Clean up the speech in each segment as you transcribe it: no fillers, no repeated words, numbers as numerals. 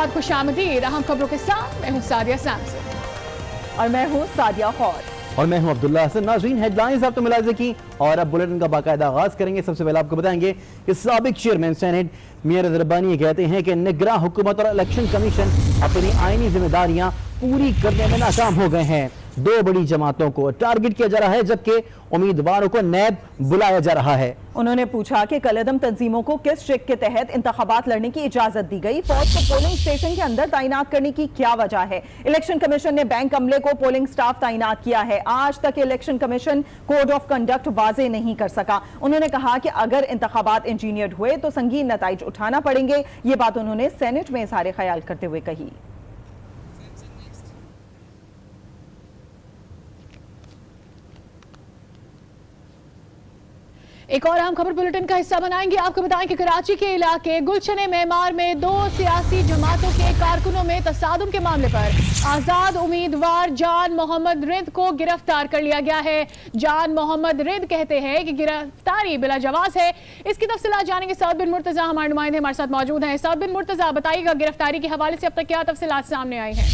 बाद खुशामदीद। अहम खबरों के साथ मैं हूं सादिया सैमसन और मैं हूं सादिया खौर और मैं हूं अब्दुल्ला हसन। नाज़रीन, हेडलाइंस आप तो मुलाज़े की और अब बुलेटिन का बाकायदा आगाज करेंगे। सबसे पहले आपको बताएंगे कि साबिक चेयरमैन सेनेट मियां रज़बानी कहते हैं कि निगरां हुकूमत और इलेक्शन कमीशन अपनी आईनी जिम्मेदारियां पूरी करने में नाकाम हो गए हैं। दो बड़ी जमातों को टारगेट किया जा रहा है जबकि उम्मीदवारों को नैब बुलाया जा रहा है। उन्होंने पूछा कि कलअदम तंजीमों को किस ट्रिक के तहत इंतखाबात लड़ने की इजाजत दी गई, फौज को पोलिंग स्टेशन के अंदर तैनात करने की क्या वजह है। इलेक्शन कमीशन ने बैंक अमले को पोलिंग स्टाफ तैनात किया है। आज तक election commission code of conduct वाजे नहीं कर सका। उन्होंने कहा कि अगर इंतखाबात इंजीनियर्ड हुए तो संगीन नताइज उठाना पड़ेंगे। ये बात उन्होंने सेनेट में इज़हार ख्याल करते हुए कही। एक और अहम खबर बुलेटिन का हिस्सा बनाएंगे। आपको बताएं कि कराची के इलाके गुलशन मेमार में दो सियासी जमातों के कारकुनों में तसादुम के मामले पर आजाद उम्मीदवार जान मोहम्मद रिंद को गिरफ्तार कर लिया गया है। जान मोहम्मद रिंद कहते हैं कि गिरफ्तारी बिला जवाज है। इसकी तफसीलात जानेंगे। सऊद बिन मुर्तजा हमारे नुमाइंदे हमारे साथ मौजूद हैं। सऊद बिन मुर्तजा, बताइएगा गिरफ्तारी के हवाले से अब तक क्या तफसीलात सामने आई हैं?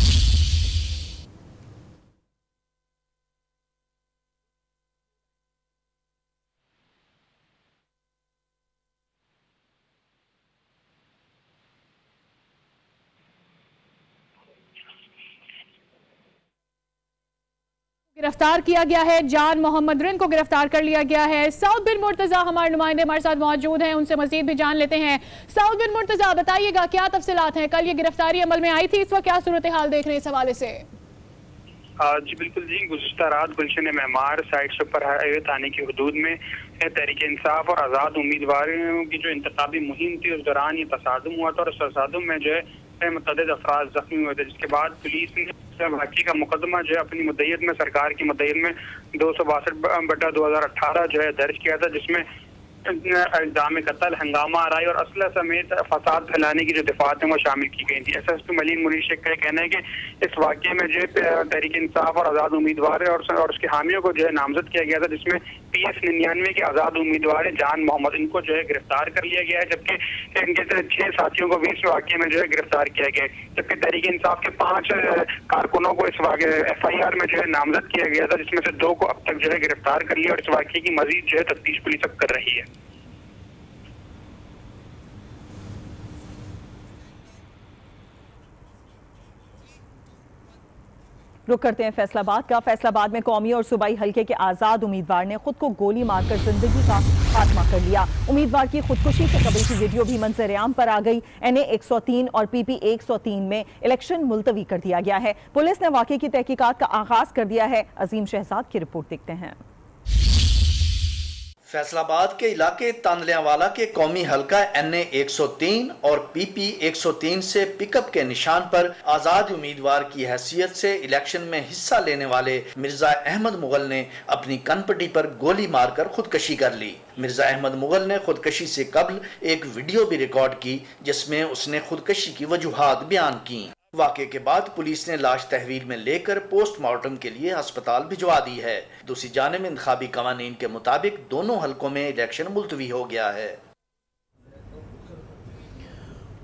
गिरफ्तार किया गया है, जान मोहम्मद रिंद को गिरफ्तार कर लिया गया है। सऊद बिन मुर्तजा हमारे नुमाइंदे हमारे साथ मौजूद हैं, उनसे मजीद भी जान लेते हैं। सऊद बिन मुर्तजा, बताइएगा क्या तफसीलात हैं? कल ये गिरफ्तारी अमल में आई थी, इस वक्त क्या सूरत हाल देख रहे हैं इस हवाले से? जी बिल्कुल जी, गुज़िश्ता रात गुलशन मेमार साइड सुपर हाईवे थाने की हदूद में तहरीक इंसाफ और आज़ाद उम्मीदवारों की जो इंतखाबी मुहिम थी उस दौरान ये तसादुम हुआ था और इस तसादुम में जो है मुतअद्दिद अफराद जख्मी हुए थे, जिसके बाद पुलिस ने वाक़ई का मुकदमा जो है अपनी मुद्दत में सरकार की मुद्दत में 262/2018 जो है दर्ज किया था, जिसमें इल्जाम कत्ल, हंगामा आराई और असला समेत फसाद फैलाने की जो दफात है वो शामिल की गई थी। SSP मलीन मुनीर शेख का कहना है कि इस वाक़े में जो है तहरीक इंसाफ और आज़ाद उम्मीदवार है और उसके हामियों को जो है नामजद किया गया था, जिसमें PS 99 के आज़ाद उम्मीदवार है जान मोहम्मद, इनको जो है गिरफ्तार कर लिया गया है, जबकि इनके 6 साथियों को भी इस वाक़े में जो है गिरफ्तार किया गया है। जबकि तहरीक इंसाफ के 5 कारकुनों को इस FIR में जो है नामजद किया गया था, जिसमें से 2 को अब तक जो है गिरफ्तार कर लिया और इस वाक़े की मजीद जो है तफ्तीश पुलिस अब कर रही है। रुक करते हैं फैसलाबाद का। फैसलाबाद में कौमी और सूबाई हल्के के आजाद उम्मीदवार ने खुद को गोली मारकर जिंदगी का खात्मा कर लिया। उम्मीदवार की खुदकुशी से कबल की वीडियो भी मंजर आम पर आ गई। NA 103 और PP 103 में इलेक्शन मुलतवी कर दिया गया है। पुलिस ने वाकये की तहकीकात का आगाज कर दिया है। अजीम शहजाद की रिपोर्ट देखते हैं। फैसलाबाद के इलाके तांदलियावाला के कौमी हल्का NA 103 और PP 103 से पिकअप के निशान पर आजाद उम्मीदवार की हैसियत से इलेक्शन में हिस्सा लेने वाले मिर्जा अहमद मुगल ने अपनी कनपट्टी पर गोली मारकर खुदकशी कर ली। मिर्जा अहमद मुगल ने खुदकशी से कबल एक वीडियो भी रिकॉर्ड की, जिसमें उसने खुदकशी की वजूहात बयान की। वाक़े के बाद पुलिस ने लाश तहवील में लेकर पोस्टमार्टम के लिए अस्पताल भिजवा दी है। दूसरी जानिब इंतखाबी कवानीन के मुताबिक दोनों हलकों में इलेक्शन मुलतवी हो गया है।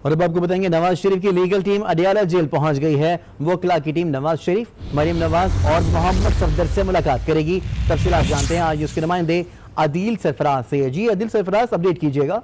और अब आपको बताएंगे नवाज शरीफ की लीगल टीम अडियाला जेल पहुंच गई है। वकील की टीम नवाज शरीफ, मरियम नवाज और मोहम्मद सफदर से मुलाकात करेगी। तफसीलात जानते हैं आज उसके नुमाइंदे आदिल सरफराज से। जी आदिल सरफराज, अपडेट कीजिएगा।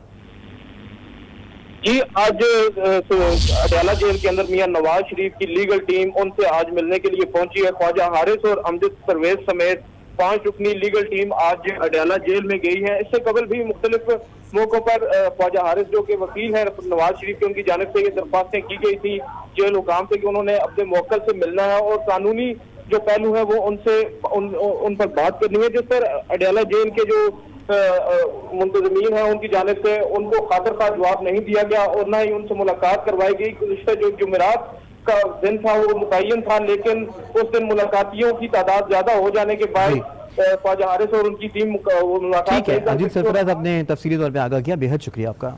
जी, आज अडियाला जेल के अंदर मियां नवाज शरीफ की लीगल टीम उनसे आज मिलने के लिए पहुंची है। ख्वाजा हारिस और अमजद परवेज समेत 5 रुकनी लीगल टीम आज अडियाला जेल में गई है। इससे कबल भी मुख्तलिफ मौकों पर ख्वाजा हारिस जो के वकील हैं नवाज शरीफ के, उनकी जानिब से ये दरख्वास्तें की गई थी जेल हुकाम से कि उन्होंने अपने मौक्कल से मिलना है और कानूनी जो पहलू है वो उनसे उन पर बात करनी है, जिस पर अडियाला जेल के जो मुंतजमीन है उनकी जानिब से उनको खातिर का जवाब नहीं दिया गया और न ही उनसे मुलाकात करवाई गई। गुज़िश्ता जो जुमेरात का दिन था वो मुतय्यन था, लेकिन उस दिन मुलाकातियों की तादाद ज्यादा हो जाने के बाद ख्वाजा हारिस और उनकी टीम मुलाकात। अजीत सरफराज, आपने तफसीली तौर पर आगाह किया, बेहद शुक्रिया आपका।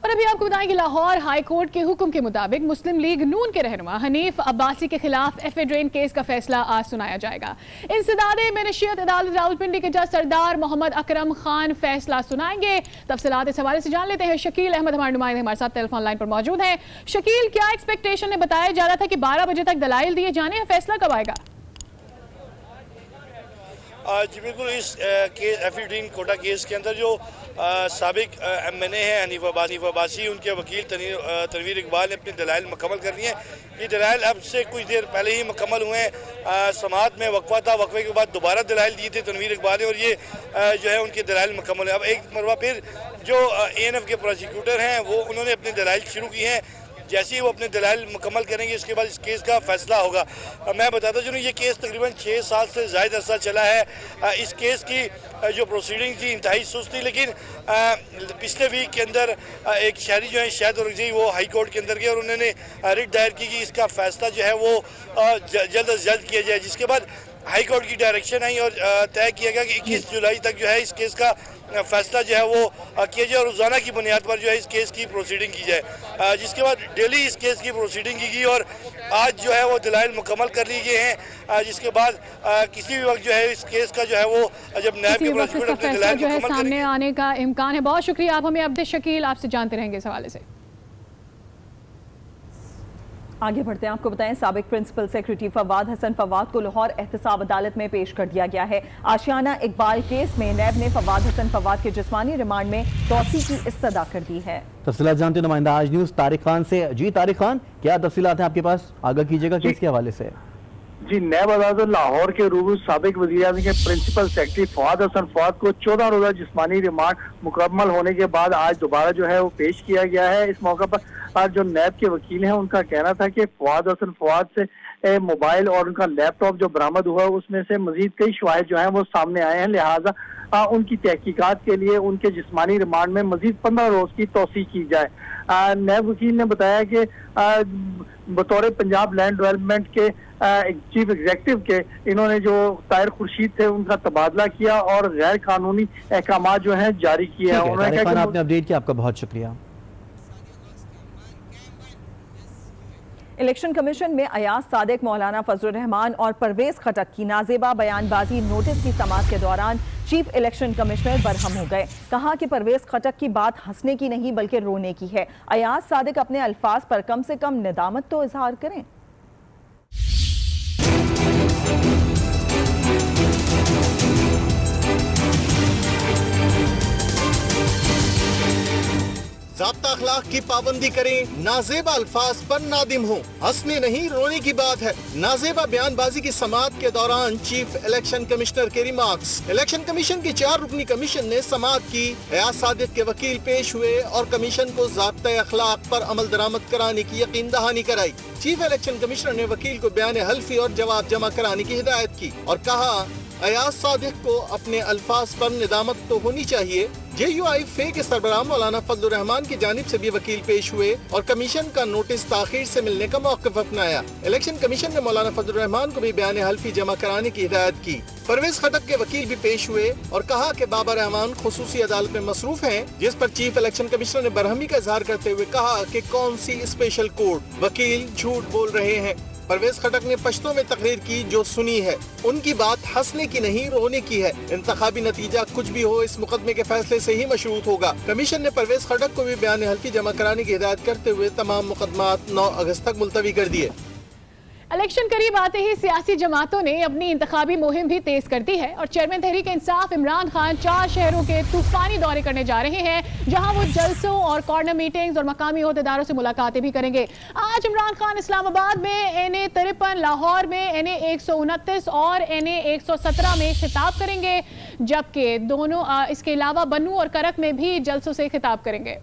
और अभी आपको बताएं कि लाहौर हाई कोर्ट के हुक्म के मुताबिक मुस्लिम लीग नून के रहनुमा हनीफ अब्बासी के खिलाफ एफ.ए. ड्रेन केस का फैसला आज सुनाया जाएगा। इंसदादे मेनशियत अदालत रावलपिंडी के जज सरदार मोहम्मद अकरम खान फैसला सुनाएंगे। तफसीलात इस हवाले से जान लेते हैं। शकील अहमद हमारे नुमाइंदे हमारे साथ टेलीफोन लाइन पर मौजूद हैं। शकील, क्या एक्सपेक्टेशन है? बताया जा रहा था कि 12 बजे तक दलाइल दिए जाने हैं, फैसला कब आएगा? जी बिल्कुल, इस एफ.ए. ड्रेन कोटा केस के अंदर जो साबिक MNA हैं हनीफ अब्बासी, उनके वकील तनवीर इकबाल ने अपने दलाइल मुकम्मल कर लिए हैं। ये दलाइल अब से कुछ देर पहले ही मुकम्मल हुए हैं। समाअत में वक्फा था, वक्फे के बाद दोबारा दलाइल दिए थे तनवीर इकबाल ने, और ये जो है उनके दलाइल मुकम्मल है। अब एक मरवा फिर जो ANF के प्रोसिक्यूटर हैं उन्होंने अपने दलाइल शुरू किए हैं। जैसे ही वो अपने दलाइल मुकम्मल करेंगे इसके बाद इस केस का फैसला होगा। मैं बताता चलूँ, ये केस तकरीबन 6 साल से ज़्यादा अरसा चला है। इस केस की जो प्रोसीडिंग थी इंतहाई सुस्त थी, लेकिन पिछले वीक के अंदर एक शहरी जो है शायद औरंगजेब, वो हाई कोर्ट के अंदर गए और उन्होंने रिट दायर की कि इसका फैसला जो है वो जल्द अज जल्द किया जाए। जिसके बाद हाई कोर्ट की डायरेक्शन आई और तय किया गया कि 21 जुलाई तक जो है इस केस का फैसला जो है वो किया जाए और रोज़ाना की बुनियाद पर जो है इस केस की प्रोसीडिंग की जाए। जिसके बाद डेली इस केस की प्रोसीडिंग की गई और आज जो है वो दलाइल मुकम्मल कर लिए गए हैं। जिसके बाद किसी भी वक्त जो है इस केस का जो है वो जब नायब के प्रोसिक्यूटर अपने दलाइल जो है मुकम्मल सामने आने का इम्कान है। बहुत शुक्रिया, आप हमें अपडेट शकील आपसे जानते रहेंगे इस हवाले से। आगे बढ़ते हैं, आपको बताएं साबिक प्रिंसिपल सेक्रेटरी फवाद हसन फवाद को लाहौर एहतसाब अदालत में पेश कर दिया गया है। आशियाना इकबाल केस में नैब ने फवाद हसन फवाद के जिस्मानी रिमांड में तौसी की इस्तदा कर दी है। तफसीलात जानते हैं नुमाइंदा आज न्यूज़ तारिक खान से। जी तारिक खान, क्या तफसीलात हैं आपके पास? आगाह कीजिएगा केस के हवाले से। जी, नैब अदालत लाहौर के रूबरू साबिक वज़ीर-ए-आज़म के प्रिंसिपल सेक्रेटरी फवाद हसन फवाद को 14 रोज़ा जिस्मानी रिमांड मुकम्मल होने के बाद आज दोबारा जो है वो पेश किया गया है। इस मौके पर जो नैब के वकील हैं उनका कहना था कि फवाद हसन फवाद से मोबाइल और उनका लैपटॉप जो बरामद हुआ उसमें से मजीद कई शवाहिद जो हैं वो सामने आए हैं, लिहाजा उनकी तहकीकात के लिए उनके जिस्मानी रिमांड में मजीद 15 रोज की तौसी की जाए। नैब वकील ने बताया कि बतौर पंजाब लैंड डेवलपमेंट के चीफ एग्जीक्यूटिव के इन्होंने जो ताहिर खुर्शीद थे उनका तबादला किया और गैर कानूनी अहकाम जो है जारी किए हैं। उन्होंने कहा आपने अपडेट किया, आपका बहुत शुक्रिया। इलेक्शन कमीशन में अयाज सादिक, मौलाना फजल रहमान और परवेज खटक की नाजेबा बयानबाजी नोटिस की समाअत के दौरान चीफ इलेक्शन कमिश्नर बरहम हो गए। कहा कि परवेज खटक की बात हंसने की नहीं बल्कि रोने की है। अयाज सादिक अपने अल्फाज पर कम से कम निदामत तो इजहार करें। ज़ाब्ता अखलाक की पाबंदी करें, नाजेबा अल्फाज पर नादिम हो, हंसने नहीं रोने की बात है। नाजेबा बयानबाजी की समाअत के दौरान चीफ इलेक्शन कमिश्नर के रिमार्क्स। इलेक्शन कमीशन की 4 रुकनी कमीशन ने समाअत की। अयाज सादिक के वकील पेश हुए और कमीशन को ज़ाब्ता अखलाक पर अमल दरामद कराने की यकीन दहानी कराई। चीफ इलेक्शन कमिश्नर ने वकील को बयान हल्फी और जवाब जमा कराने की हिदायत की और कहा अयाज सादिक को अपने अल्फाज पर निदामत तो होनी चाहिए। JUI फे के सरबराह मौलाना फजल रहमान की जानिब से भी वकील पेश हुए और कमीशन का नोटिस ताखीर से मिलने का मौक़िफ़ अपनाया। इलेक्शन कमीशन ने मौलाना फजल रहमान को भी बयान हल्फी जमा कराने की हिदायत की। परवेज खटक के वकील भी पेश हुए और कहा कि बाबा रहमान खुसूसी अदालत में मसरूफ हैं, जिस पर चीफ इलेक्शन कमिश्नर ने बरहमी का इजहार करते हुए कहा कि कौन सी स्पेशल कोर्ट, वकील झूठ बोल रहे हैं। परवेज खटक ने पश्तो में तकरीर की जो सुनी है, उनकी बात हंसने की नहीं रोने की है। इंतखाबी नतीजा कुछ भी हो इस मुकदमे के फैसले से ही मशरूत होगा। कमीशन ने परवेज खटक को भी बयान हल्फी जमा कराने की हिदायत करते हुए तमाम मुकदमात 9 अगस्त तक मुलतवी कर दिए। इलेक्शन करीब आते ही सियासी जमातों ने अपनी इंतखाबी मुहिम भी तेज कर दी है और चेयरमैन तहरीक इंसाफ इमरान खान 4 शहरों के तूफानी दौरे करने जा रहे हैं, जहां वो जलसों और कॉर्नर मीटिंग्स और मकामी अहदेदारों से मुलाकातें भी करेंगे। आज इमरान खान इस्लामाबाद में NA 53, लाहौर में NA 129 और NA 117 में खिताब करेंगे, जबकि दोनों इसके अलावा बन्नू और करक में भी जलसों से खिताब करेंगे।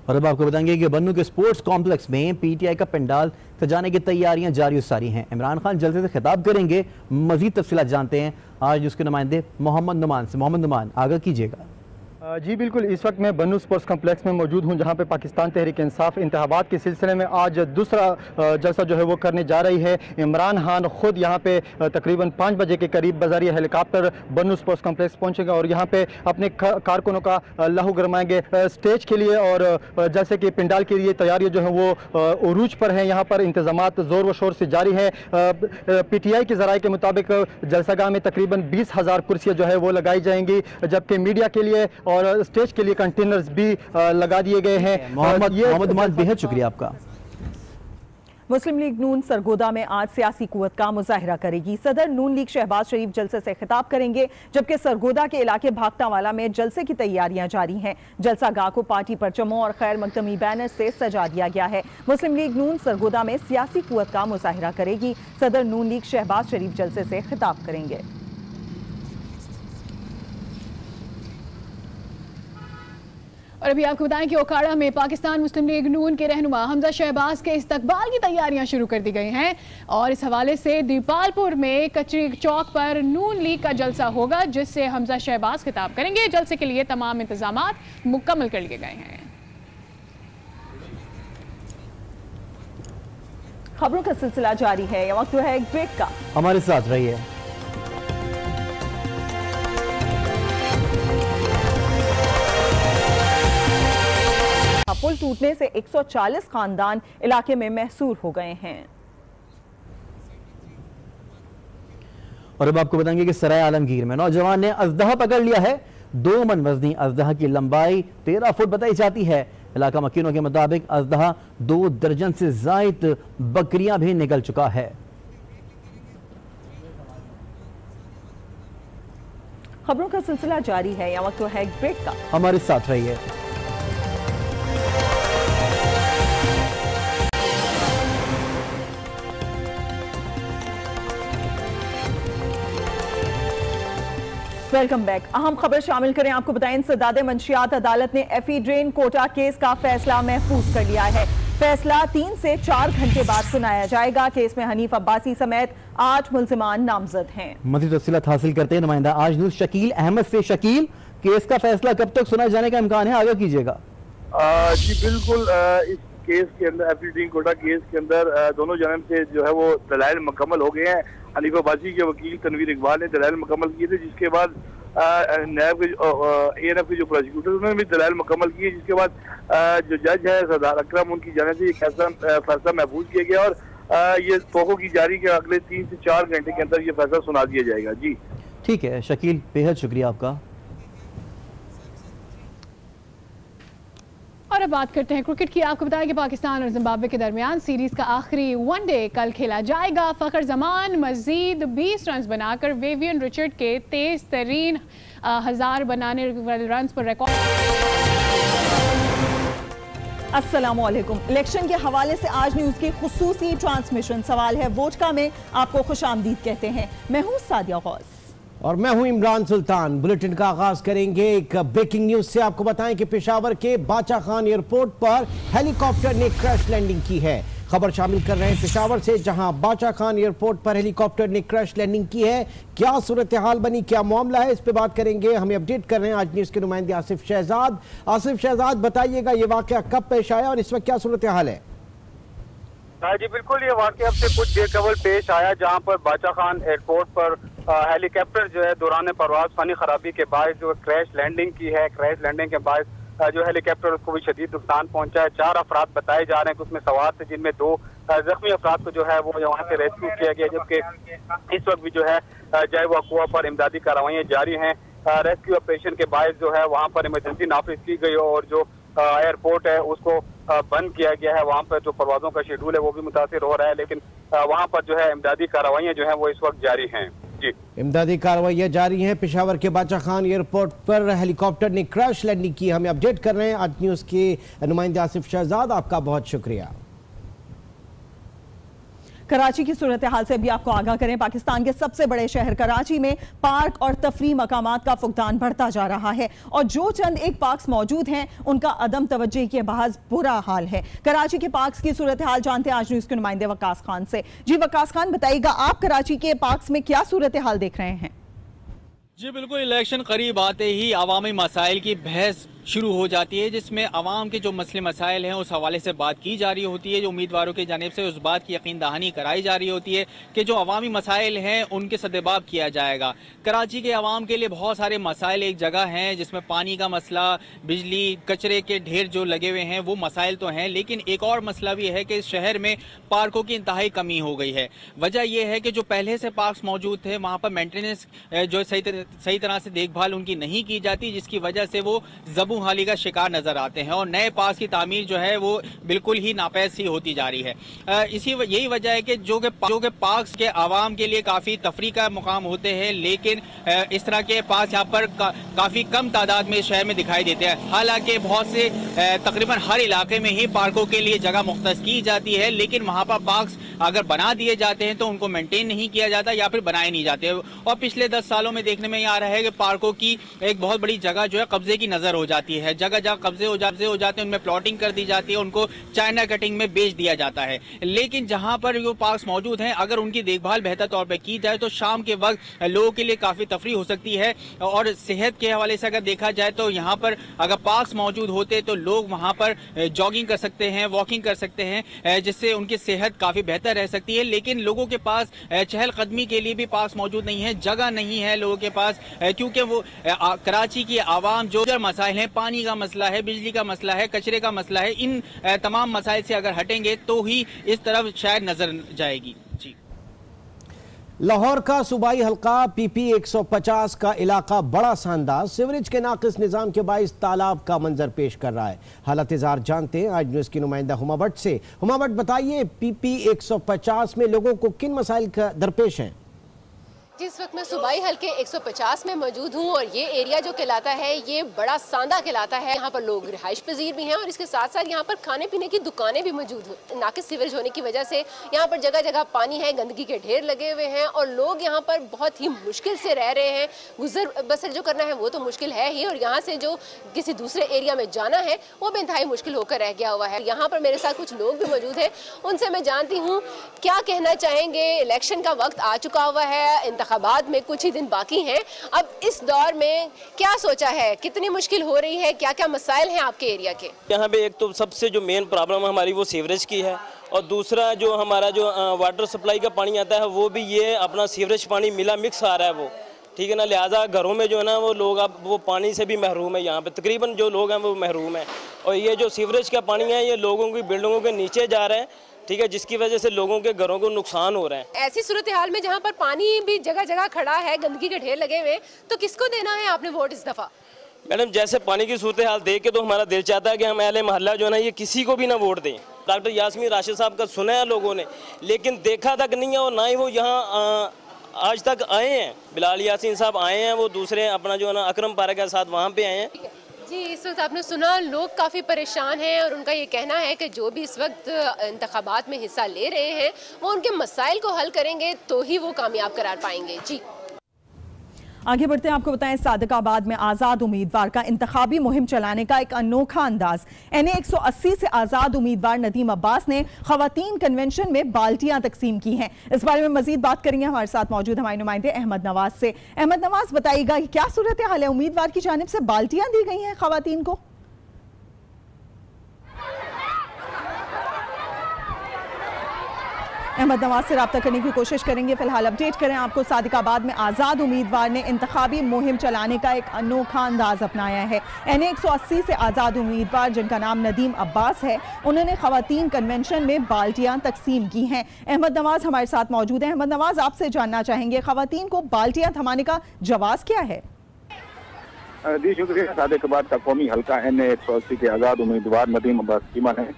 और अब आपको बताएंगे कि बन्नू के स्पोर्ट्स कॉम्प्लेक्स में PTI का पंडाल सजाने की तैयारियां जारी सारी हैं। इमरान खान जल्दी से खिताब करेंगे। मजीद तफसीलात जानते हैं आज उसके नुमाइंदे मोहम्मद नुमान से। मोहम्मद नुमान, आगाह कीजिएगा। जी बिल्कुल, इस वक्त मैं बन्नू स्पोर्ट्स कॉम्प्लेक्स में मौजूद हूं, जहां पे पाकिस्तान तहरीक इंसाफ इंतखाबात के सिलसिले में आज दूसरा जलसा जो है वो करने जा रही है। इमरान खान खुद यहां पे तकरीबन 5 बजे के करीब बज़ारिया हेलीकॉप्टर बन्नू स्पोर्ट्स कॉम्प्लेक्स पहुंचेगा और यहां पे अपने कारकुनों का लहू गरमाएंगे। स्टेज के लिए और जैसे कि पिंडाल के लिए तैयारियाँ जो है वो उरूज पर हैं। यहाँ पर इंतजामात ज़ोर व शोर से जारी है। PTI के ज़राए के मुताबिक जलसागाह में तकरीबन 20,000 कुर्सियाँ जो है वो लगाई जाएंगी, जबकि मीडिया के लिए और स्टेज के लिए कंटेनर्स भी लगा दिए गए हैं। मोहम्मद बेहद शुक्रिया आपका। मुस्लिम लीग नून सरगोदा में आज सियासी कुव्वत का मुजाहिरा करेगी। सदर नून लीग शहबाज शरीफ जलसे से खिताब करेंगे, जबकि सरगोदा के इलाके भागटावाला में जलसे की तैयारियां जारी हैं। जलसा गाह को पार्टी परचमों और खैर मकदमी बैनर से सजा दिया गया है। मुस्लिम लीग नून सरगोदा में सियासी कुव्वत का मुजाहिरा करेगी। सदर नून लीग शहबाज शरीफ जलसे से खिताब करेंगे। और अभी आपको बताएं कि ओकाड़ा में पाकिस्तान मुस्लिम लीग नून के रहनुमा हमजा शहबाज के इस्तकबाल की तैयारियां शुरू कर दी गई हैं और इस हवाले से दीपालपुर में कचरी चौक पर नून लीग का जलसा होगा, जिससे हमजा शहबाज खिताब करेंगे। जलसे के लिए तमाम इंतजामात मुकम्मल कर लिए गए हैं। खबरों का सिलसिला जारी है। यह वक्त है एक ब्रेक का, हमारे साथ रहिए। पुल टूटने से 140 खानदान इलाके में महसूर हो गए हैं। और अब आपको बताएंगे कि सराय आलमगीर में नौजवान ने अजदहा पकड़ लिया है। 2 मन वजनी अजदहा की लंबाई 13 फुट बताई जाती है। इलाका मकीनों के मुताबिक अजदहा 2 दर्जन से जायद बकरियां भी निकल चुका है। खबरों का सिलसिला जारी है। यह वक्त है एक ब्रेक का, हमारे साथ रहिए। Welcome back. अहम खबर शामिल करें, आपको बताएं इंसदाद मंशियात अदालत ने एफी ड्रेन कोटा केस का फैसला महफूज कर लिया है। फैसला 3 से 4 घंटे बाद सुनाया जाएगा। केस में हनीफ अब्बासी समेत 8 मुल्जिमान नामजद हैं। मज़ीद तफसीलात हासिल करते हैं नुमाइंदा आज न्यूज़ शकील अहमद से। शकील, केस का फैसला कब तक सुनाए जाने का इम्कान है, आगे कीजिएगा। जी बिल्कुल, इस केस के अंदर एफी ड्रेन कोटा केस के अंदर दोनों जानब से जो है वो दलाइल मुकम्मल हो गए हैं। हनीफ अब्बासी के वकील तनवीर इकबाल ने दलाइल मुकम्मल किए थे, जिसके बाद नायब के ANF के जो प्रोसिक्यूटर उन्होंने भी दलाइल मुकम्मल किए, जिसके बाद जो जज है सरदार अकरम, उनकी जानिब से ये फैसला महफूज किया गया और ये तोक़ो की जारी के अगले 3 से 4 घंटे के अंदर ये फैसला सुना दिया जाएगा। जी ठीक है शकील, बेहद शुक्रिया आपका। और अब बात करते हैं क्रिकेट की। आपको बताया कि पाकिस्तान और जिम्बाब्वे के दरमियान सीरीज का आखिरी वनडे कल खेला जाएगा। फखर जमान मजीद 20 रन बनाकर वेवियन रिचर्ड के तेज तरीन 1000 बनाने रन पर रिकॉर्ड। अस्सलामुअलैकुम। इलेक्शन के हवाले से आज न्यूज की खुसूसी ट्रांसमिशन सवाल है वोटका में आपको खुशामदीद कहते हैं। मैं हूँ सादिया गौस और मैं हूं इमरान सुल्तान। बुलेटिन का आगाज करेंगे एक ब्रेकिंग न्यूज से। आपको बताएं कि पेशावर के बाचा खान एयरपोर्ट पर हेलीकॉप्टर ने क्रैश लैंडिंग की है। खबर शामिल कर रहे हैं पेशावर से, जहां बाचा खान एयरपोर्ट पर हेलीकॉप्टर ने क्रैश लैंडिंग की है। क्या सूरत हाल बनी, क्या मामला है, इस पे बात करेंगे। हमें अपडेट कर रहे हैं आज न्यूज के नुमाइंदे आसिफ शहजाद। आसिफ शहजाद, बताइएगा ये वाकया कब पेश आया और इस वक्त क्या सूरत हाल है? जी बिल्कुल, ये वाकया अब से कुछ देर कबल पेश आया, जहां पर बाचा खान एयरपोर्ट पर हेलीकॉप्टर जो है दौरान परवाज फनी खराबी के बाद जो क्रैश लैंडिंग की है। क्रैश लैंडिंग के बाद जो हेलीकॉप्टर उसको भी शदीद नुकसान पहुंचा है। 4 अफराद बताए जा रहे हैं कि उसमें सवार थे, जिनमें 2 जख्मी अफराद को जो है वो वहाँ से रेस्क्यू किया गया, जबकि इस वक्त भी जो है जय वकुआ पर इमदादी कार्रवाइयाँ जारी हैं। रेस्क्यू ऑपरेशन के बाद जो है वहाँ पर इमरजेंसी नाफिज की गई और जो एयरपोर्ट है उसको बंद किया गया है। वहाँ पर जो परवाजों का शेड्यूल है वो भी मुतासिर हो रहा है, लेकिन वहाँ पर जो है इमदादी कार्रवाइयाँ जो है वो इस वक्त जारी हैं। जी, इमदादी कार्रवाइयाँ जारी हैं। पेशावर के बाचा खान एयरपोर्ट पर हेलीकॉप्टर ने क्रैश लैंडिंग की। हमें अपडेट कर रहे हैं आज न्यूज़ के नुमाइंदे आसिफ शहजाद, आपका बहुत शुक्रिया। कराची की सूरत हाल से भी आपको आगाह करें। पाकिस्तान के सबसे बड़े शहर कराची में पार्क और तफरी मकामात का फुकदान बढ़ता जा रहा है और जो चंद एक पार्क्स मौजूद हैं उनका अदम तवज्जो के बाहर बुरा हाल है। कराची के पार्क्स की सूरत हाल जानते हैं आज न्यूज़ के नुमाइंदे वकास खान से। जी वकास खान, बताइएगा आप कराची के पार्क्स में क्या सूरत हाल देख रहे हैं? जी बिल्कुल, इलेक्शन करीब आते ही अवामी मसाइल की बहस शुरू हो जाती है, जिसमें आवाम के जो मसले मसाइल हैं उस हवाले से बात की जा रही होती है। जो उम्मीदवारों की जानिब से उस बात की यकीन दहानी कराई जा रही होती है कि जो अवामी मसाइल हैं उनके सद्देबाब किया जाएगा। कराची के अवाम के लिए बहुत सारे मसाइल एक जगह हैं, जिसमें पानी का मसला, बिजली, कचरे के ढेर जो लगे हुए हैं वो मसाइल तो हैं, लेकिन एक और मसला भी है कि इस शहर में पार्कों की इंतहाई कमी हो गई है। वजह यह है कि जो पहले से पार्क मौजूद थे वहाँ पर मेंटेनेंस जो सही तरह से देखभाल उनकी नहीं की जाती, जिसकी वजह से वो हाली का शिकार नजर आते हैं और नए पार्क की तामीर जो है वो बिल्कुल ही नापैद सी होती जा रही है। यही वजह है कि जो के पार्क्स के आवाम के लिए काफ़ी तफरी का मुकाम होते हैं, लेकिन इस तरह के पार्क यहाँ पर काफ़ी कम तादाद में शहर में दिखाई देते हैं। हालांकि बहुत से तकरीबन हर इलाके में ही पार्कों के लिए जगह मुख्तस की जाती है, लेकिन वहाँ पर पार्क्स अगर बना दिए जाते हैं तो उनको मेंटेन नहीं किया जाता या फिर बनाए नहीं जाते। और पिछले 10 सालों में देखने में ये आ रहा है कि पार्कों की एक बहुत बड़ी जगह जो है कब्जे की नजर हो जाती है। जगह जगह कब्जे हो जाते हैं, उनमें प्लॉटिंग कर दी जाती है, उनको चाइना कटिंग में बेच दिया जाता है। लेकिन जहां पर जो पार्क्स मौजूद हैं, अगर उनकी देखभाल बेहतर तौर पर की जाए तो शाम के वक्त लोगों के लिए काफ़ी तफरी हो सकती है। और सेहत के हवाले से अगर देखा जाए तो यहाँ पर अगर पार्क्स मौजूद होते तो लोग वहाँ पर जॉगिंग कर सकते हैं, वॉकिंग कर सकते हैं, जिससे उनकी सेहत काफ़ी बेहतर रह सकती है। लेकिन लोगों के पास चहलकदमी के लिए भी पार्क्स मौजूद नहीं है, जगह नहीं है लोगों के पास, क्योंकि वो कराची की आवाम जो मसाइल हैं, पानी का मसला है, बिजली का मसला है, कचरे का मसला है, इन तमाम मसाइल से अगर हटेंगे तो ही इस तरफ शायद नजर जाएगी। जी, लाहौर का सूबाई हल्का PP 150 का इलाका बड़ा शानदार सीवरेज के नाकिस निजाम के बाइस तालाब का मंजर पेश कर रहा है। हालत इज़हार जानते हैं आज न्यूज़ की नुमाइंदा हुमा भट्ट से। हुमा भट्ट, बताइए PP 150 में लोगों को किन मसाइल का दरपेश हैं? जिस वक्त मैं सूबाई हल्के 150 में मौजूद हूँ और ये एरिया जो कहलाता है ये बड़ा सांदा कहलाता है। यहाँ पर लोग रिहाइश पजीर भी हैं और इसके साथ साथ यहाँ पर खाने पीने की दुकानें भी मौजूद हैं। नाकिस सीवरेज होने की वजह से यहाँ पर जगह जगह पानी है, गंदगी के ढेर लगे हुए हैं और लोग यहाँ पर बहुत ही मुश्किल से रह रहे हैं। गुजर बसर जो करना है वो तो मुश्किल है ही, और यहाँ से जो किसी दूसरे एरिया में जाना है वो भी इंतहाई मुश्किल होकर रह गया हुआ है। यहाँ पर मेरे साथ कुछ लोग भी मौजूद हैं, उनसे मैं जानती हूँ क्या कहना चाहेंगे। इलेक्शन का वक्त आ चुका हुआ है, इंतखाबात में कुछ ही दिन बाकी हैं। अब इस दौर में क्या सोचा है, कितनी मुश्किल हो रही है, क्या क्या मसाइल हैं आपके एरिया के? यहाँ पे एक तो सबसे जो मेन प्रॉब्लम हमारी वो सीवरेज की है, और दूसरा जो हमारा जो वाटर सप्लाई का पानी आता है वो भी ये अपना सीवरेज पानी मिला मिक्स आ रहा है वो, ठीक है ना। लिहाजा घरों में जो है ना वो लोग अब वो पानी से भी महरूम है। यहाँ पे तकरीबन जो लोग हैं वो महरूम हैं, और ये जो सीवरेज का पानी है ये लोगों की बिल्डिंगों के नीचे जा रहा है, ठीक है, जिसकी वजह से लोगों के घरों को नुकसान हो रहा है। ऐसी सूरत हाल में जहाँ पर पानी भी जगह जगह खड़ा है, गंदगी के ढेर लगे हुए, तो किसको देना है आपने वोट इस दफा? मैडम, जैसे पानी की सूरत हाल देख के तो हमारा दिल चाहता है कि हम अहले मोहल्ला जो है ना ये किसी को भी ना वोट दें। डॉक्टर यास्मीन राशिद साहब का सुना है लोगों ने, लेकिन देखा तक नहीं है, और ना ही वो यहाँ आज तक आए हैं। बिलाल यासीन साहब आए हैं, वो दूसरे अपना जो है ना अकरम पारा के साथ वहाँ पे आए हैं। जी, इस वक्त आपने सुना लोग काफ़ी परेशान हैं और उनका ये कहना है कि जो भी इस वक्त इंतखाबात में हिस्सा ले रहे हैं वो उनके मसाइल को हल करेंगे तो ही वो कामयाब करार पाएंगे। जी, आगे बढ़ते हैं, आपको बताएं सादिकाबाद में आज़ाद उम्मीदवार का इंतखाबी मुहिम चलाने का एक अनोखा अंदाज। NA 180 से आज़ाद उम्मीदवार नदीम अब्बास ने खवातीन कन्वेंशन में बाल्टियां तकसीम की हैं। इस बारे में मजीद बात करेंगे हमारे साथ मौजूद हमारे नुमाइंदे अहमद नवाज से। अहमद नवाज, बताइएगा क्या सूरत हाल है, उम्मीदवार की जानिब से बाल्टियां दी गई हैं खवातीन को? अहमद नवाज से रब्ता करने की कोशिश करेंगे, फिलहाल अपडेट करें आपको। सादिकाबाद में आज़ाद उम्मीदवार ने इंतखाबी मुहिम चलाने का एक अनोखा अंदाज अपनाया है। NA 180 से आज़ाद उम्मीदवार जिनका नाम नदीम अब्बास है, उन्होंने खवातीन कन्वेंशन में बाल्टियां तकसीम की हैं। अहमद नवाज हमारे साथ मौजूद हैं। अहमद नवाज, आपसे जानना चाहेंगे खवातीन को बाल्टियां थमाने का जवाब क्या है? जी शुक्रिया। सादिकाबाद का कौमी हल्का NA 180 के आज़ाद उम्मीदवार नदीम अब्बास चीमा ने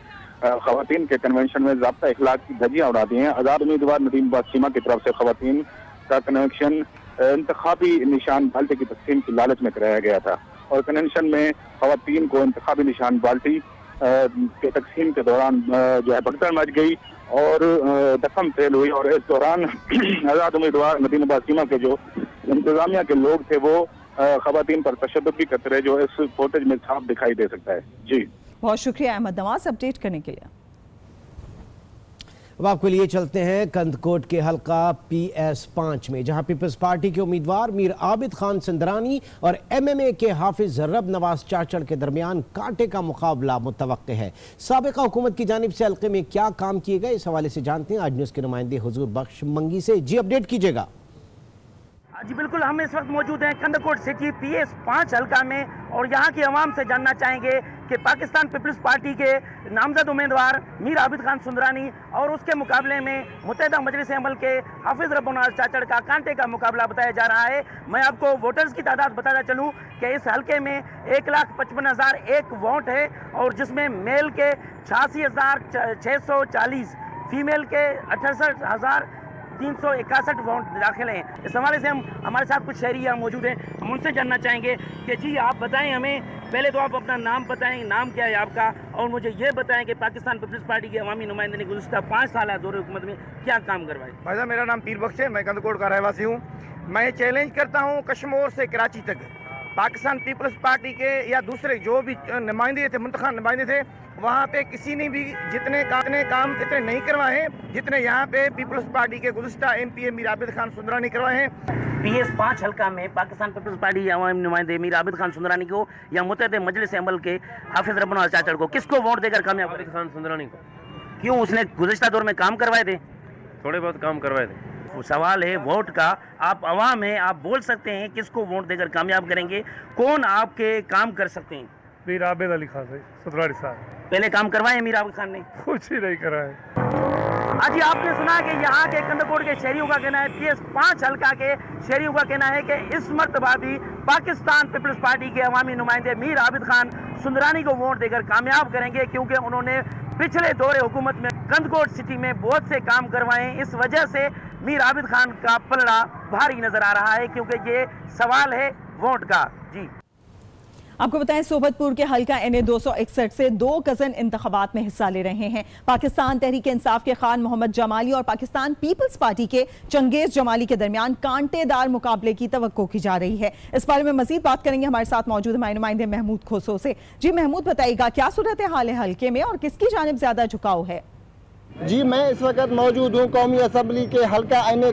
खवातीन के कन्वेंशन में ज़ाब्ता इखलाक की धज्जियां उड़ा दी हैं। आज़ाद उम्मीदवार नदीम अब्बास चीमा की तरफ से खवातीन का कन्वेंशन इंतखाबी निशान बाल्टी की तकसीम की लालच में कराया गया था, और कन्वेंशन में खवातीन को इंतखाबी निशान बाल्टी के तकसीम के दौरान जो है भगदड़ मच गई और दखम फेल हुई। और इस दौरान आज़ाद उम्मीदवार नदीम अब्बास चीमा के जो इंतजामिया के लोग थे वो खवातीन पर तशद्दुद भी करते रहे, जो इस फुटेज में साफ दिखाई दे सकता है। जी, बहुत शुक्रिया अहमद नवाज अपडेट करने के लिए। अब आपके लिए चलते हैं कंदकोट के हलका PS5 में, जहां पीपल्स पार्टी के उम्मीदवार मीर आबिद खान सुंदरानी और MMA के हाफिज रब नवाज चाचड़ के दरमियान कांटे का मुकाबला मुतवक्के है। साबिका हुकूमत की जानिब से हल्के में क्या काम किए गए, इस हवाले से जानते हैं आज न्यूज़ के नुमाइंदे हुजूर बख्श मंगी से। जी अपडेट कीजिएगा। जी बिल्कुल, हम इस वक्त मौजूद हैं कंदकोट सिटी PS5 हल्का में और यहाँ की आवाम से जानना चाहेंगे कि पाकिस्तान पीपल्स पार्टी के नामजद उम्मीदवार मीर आबिद खान सुंदरानी और उसके मुकाबले में मुत्तहिदा मजलिस अमल के हाफिज रब नवाज चाचड़ का कांटे का मुकाबला बताया जा रहा है। मैं आपको वोटर्स की तादाद बताना चलूँ कि इस हल्के में 1,55,001 वोट है और जिसमें मेल के 86,640, फीमेल के 68,361 वोट दाखिल हैं। इस हवाले से हमारे साथ कुछ शहरी यहाँ मौजूद हैं, हम उनसे जानना चाहेंगे कि जी आप बताएं हमें, पहले तो आप अपना नाम बताएं, नाम क्या है आपका, और मुझे ये बताएं कि पाकिस्तान पीपल्स पार्टी के अवामी नुमाइंदे ने गुज़श्ता 5 साल दौरे हुकूमत में क्या काम करवाए। भाई साहब, मेरा नाम पीर बख्श है, मैं कंदकोट का रहवासी हूँ। मैं चैलेंज करता हूँ कश्मीर से कराची तक पाकिस्तान पीपल्स पार्टी के या दूसरे जो भी नुमाइंदे थे, मुंतखब नुमाइंदे थे, वहाँ पे किसी ने भी जितने काम इतने नहीं करवाए हैं जितने यहाँ पे पीपल्स पार्टी के गुज़श्ता MP मीर आबिद खान सुंदरानी करवाए हैं। PS5 हल्का में पाकिस्तान पीपल्स पार्टी अवामी नुमाइंदे मीर आबिद खान सुंदरानी को या मुत्तहिदा मजलिस अमल के हाफिज रब नवाज चाचड़ को किसको वोट देकर कामयाब करें? खान सुंदरानी को। क्यों? उसने गुज़श्ता दौर में काम करवाए थे, थोड़े बहुत काम करवाए थे। वो सवाल है वोट का। आप अवाम हैं, आप बोल सकते हैं किसको वोट देकर कामयाब करेंगे, कौन आपके काम कर सकते हैं? मीर आबिद अली खान सुंदरानी साहब। पहले काम करवाए मीर आबिद खान ने? कुछ ही नहीं कराए। आज आपने सुना कि यहाँ के कंदकोट के शहरियों का कहना है, PS5 हल्का के शहरियों का कहना है कि इस मर्तबा भी पाकिस्तान पीपल्स पार्टी के अवामी नुमाइंदे मीर आबिद खान सुंदरानी को वोट देकर कामयाब करेंगे, क्योंकि उन्होंने पिछले दौरे हुकूमत में कंदकोट सिटी में बहुत से काम करवाए। इस वजह से मीर आबिद खान का पलड़ा भारी नजर आ रहा है, क्योंकि ये सवाल है वोट का। जी आपको बताएं, सोबतपुर के हल्का NA 261 से 2 गजन इंतखाबात में हिस्सा ले रहे हैं पाकिस्तान तहरीक इंसाफ के खान मोहम्मद जमाली और पाकिस्तान पीपल्स पार्टी के चंगेज जमाली के दरमियान कांटेदार मुकाबले की तवक्को की जा रही है। इस बारे में मजीद बात करेंगे हमारे साथ मौजूद हमारे नुमाइंदे महमूद खोसो से। जी महमूद, बताइएगा क्या सूरत हाल है हल्के में और किसकी जानिब ज्यादा झुकाव है? जी मैं इस वक्त मौजूद हूँ कौमी असम्बली के हल्का NA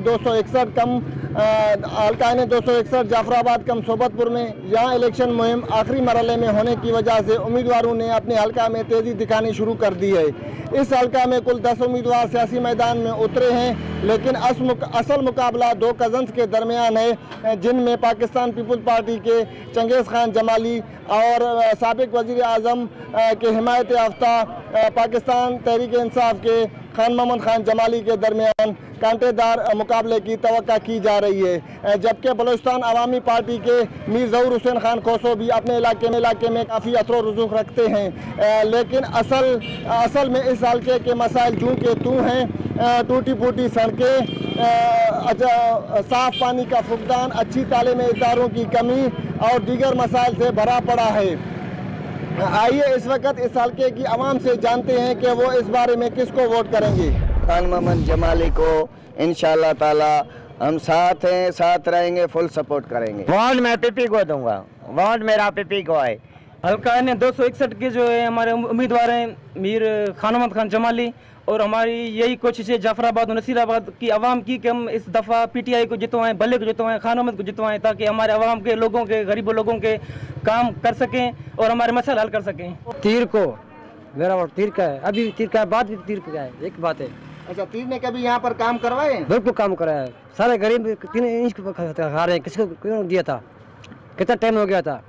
261 जाफराबाद कम सोबतपुर में। यहाँ इलेक्शन मुहिम आखिरी मरहले में होने की वजह से उम्मीदवारों ने अपने हल्का में तेज़ी दिखानी शुरू कर दी है। इस हल्का में कुल 10 उम्मीदवार सियासी मैदान में उतरे हैं, लेकिन असल मुकाबला 2 कज़न्स के दरमियान है, जिनमें पाकिस्तान पीपल्स पार्टी के चंगेज़ खान जमाली और साबिक वज़ीर आज़म के हिमायत याफ्ता पाकिस्तान तहरीक इंसाफ के खान मोहम्मद खान जमाली के दरमियान कांटेदार मुकाबले की तवक्का की जा रही है। जबकि बलूचिस्तान अवामी पार्टी के मीर ज़हूर हुसैन खान खोसो भी अपने इलाके में काफ़ी असर रुजूख रखते हैं, लेकिन असल में इस हल्के के मसाइल जूं के तू हैं। टूटी फूटी सड़कें, साफ पानी का फुकदान, अच्छी तालीमी इदारों की कमी और दीगर मसाइल से भरा पड़ा है। आइए इस वक्त इस हल्के की आवाम से जानते हैं कि वो इस बारे में किसको वोट करेंगे। खान मोहम्मद जमाली को इंशाल्लाह ताला हम साथ हैं, साथ रहेंगे, फुल सपोर्ट करेंगे। वोट मैं PP को दूंगा, वोट मेरा PP को है। हल्का NA 261 के जो है हमारे उम्मीदवार हैं मीर खान मोहम्मद खान जमाली, और हमारी यही कोशिश है जाफराबाद और नसीराबाद की आवाम की कि हम इस दफ़ा PTI को जितवाएं, भले को जितवाएं, खान मोहम्मद को जितवाएं, ताकि हमारे आवाम के लोगों के, गरीबों लोगों के काम कर सकें और हमारे मसले हल कर सकें। तीर को मेरा वोट तीर का है, अभी तीर का है, बाद भी तीर का है, एक बात है। अच्छा, तीर ने कभी यहाँ पर काम करवाए? बिल्कुल काम कराया है, सारे गरीब 3 इंच खा रहे हैं, किसको क्यों दिया था, कितना टाइम हो गया था,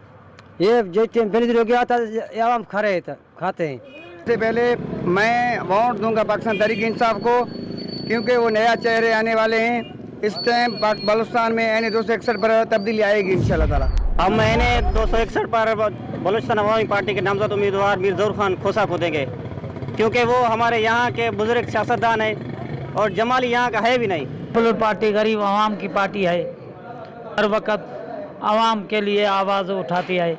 ये जो बेनिफिट हो गया था आवाम खा रहे थे, खाते हैं। सबसे पहले मैं वोट दूंगा पाकिस्तान तहरीक इंसाफ को, क्योंकि वो नया चेहरे आने वाले हैं। इस टाइम बलूचिस्तान में NA 261 पर तब्दीली आएगी इंशाल्लाह ताला। हम NA 261 पर बलूचिस्तान अवामी पार्टी के नामजद उम्मीदवार मीर ज़हूर खान खोसा को देंगे, क्योंकि वो हमारे यहाँ के बुजुर्ग सियासतदान है और जमाली यहाँ का है भी नहीं। पीपल्स पार्टी गरीब आवाम की पार्टी है, हर वक्त आवाम के लिए आवाज़ उठाती है।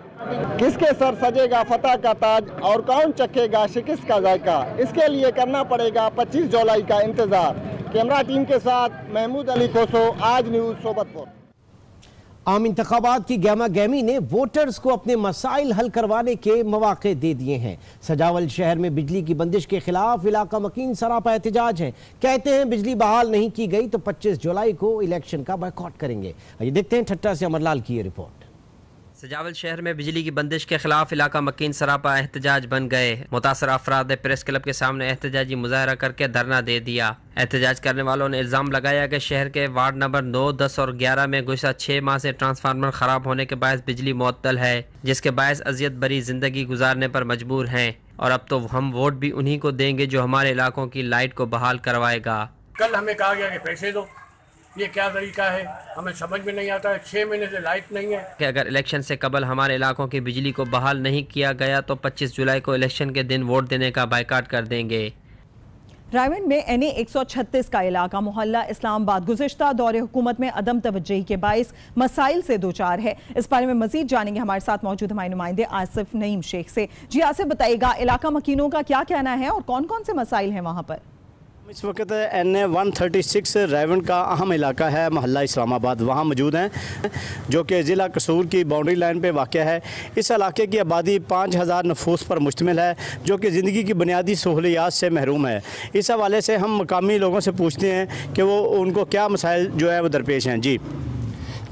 किसके सर सजेगा फतह का ताज और कौन चखेगा शिकस्त का जायका, इसके लिए करना पड़ेगा 25 जुलाई का इंतजार। कैमरा टीम के साथ महमूद अली खोसो, आज न्यूज़ सोबतपुर। आम इंतखाबात की गहमा गहमी ने वोटर्स को अपने मसाइल हल करवाने के मौके दे दिए हैं। सजावल शहर में बिजली की बंदिश के खिलाफ इलाका मकीन सरापा एहतजाज है। कहते हैं बिजली बहाल नहीं की गई तो 25 जुलाई को इलेक्शन का बॉयकॉट करेंगे। ये देखते हैं ठट्टा से अमरलाल की ये रिपोर्ट। सजावल शहर में बिजली की बंदिश के खिलाफ इलाका मकीन सरापा एहतजाज बन गए। मुतासर अफराद ने प्रेस क्लब के सामने एहतजाजी मुजाहरा करके धरना दे दिया। एहतजाज करने वालों ने इल्ज़ाम लगाया कि शहर के वार्ड नंबर 9, 10 और 11 में गुज़श्ता 6 माह से ट्रांसफार्मर ख़राब होने के बायस बिजली मुअत्तल है, जिसके बायस अजियत भरी ज़िंदगी गुजारने पर मजबूर हैं और अब तो हम वोट भी उन्हीं को देंगे जो हमारे इलाकों की लाइट को बहाल करवाएगा। कल हमें कहा गया कि पैसे दो, ये क्या तरीका है, हमें समझ में नहीं आता है। 6 महीने से लाइट नहीं है कि अगर इलेक्शन से कबल हमारे इलाकों की बिजली को बहाल नहीं किया गया तो 25 जुलाई को इलेक्शन के दिन वोट देने का बायकाट कर देंगे। रायवंड में NA 136 का इलाका मोहल्ला इस्लामाबाद गुज़िश्ता दौरे हुकूमत में अदम तवज्जुही के बाइस मसाइल से दो चार है। इस बारे में मजीद जानेंगे हमारे साथ मौजूद हमारे नुमाइंदे आसिफ नईम शेख से। जी आसिफ, बताइएगा इलाका मकीनों का क्या कहना है और कौन कौन से मसाइल हैं वहाँ पर? इस वक्त NA 136 रायवंड का अहम इलाका है, मोहल्ला इस्लामाबाद, वहाँ मौजूद हैं, जो कि ज़िला कसूर की बाउंड्री लाइन पे वाक़या है। इस इलाके की आबादी 5000 नफूस पर मुश्तमिल है, जो कि ज़िंदगी की बुनियादी सहूलियात से महरूम है। इस हवाले से हम मकामी लोगों से पूछते हैं कि वो उनको क्या मसाइल जो है वो दरपेश हैं। जी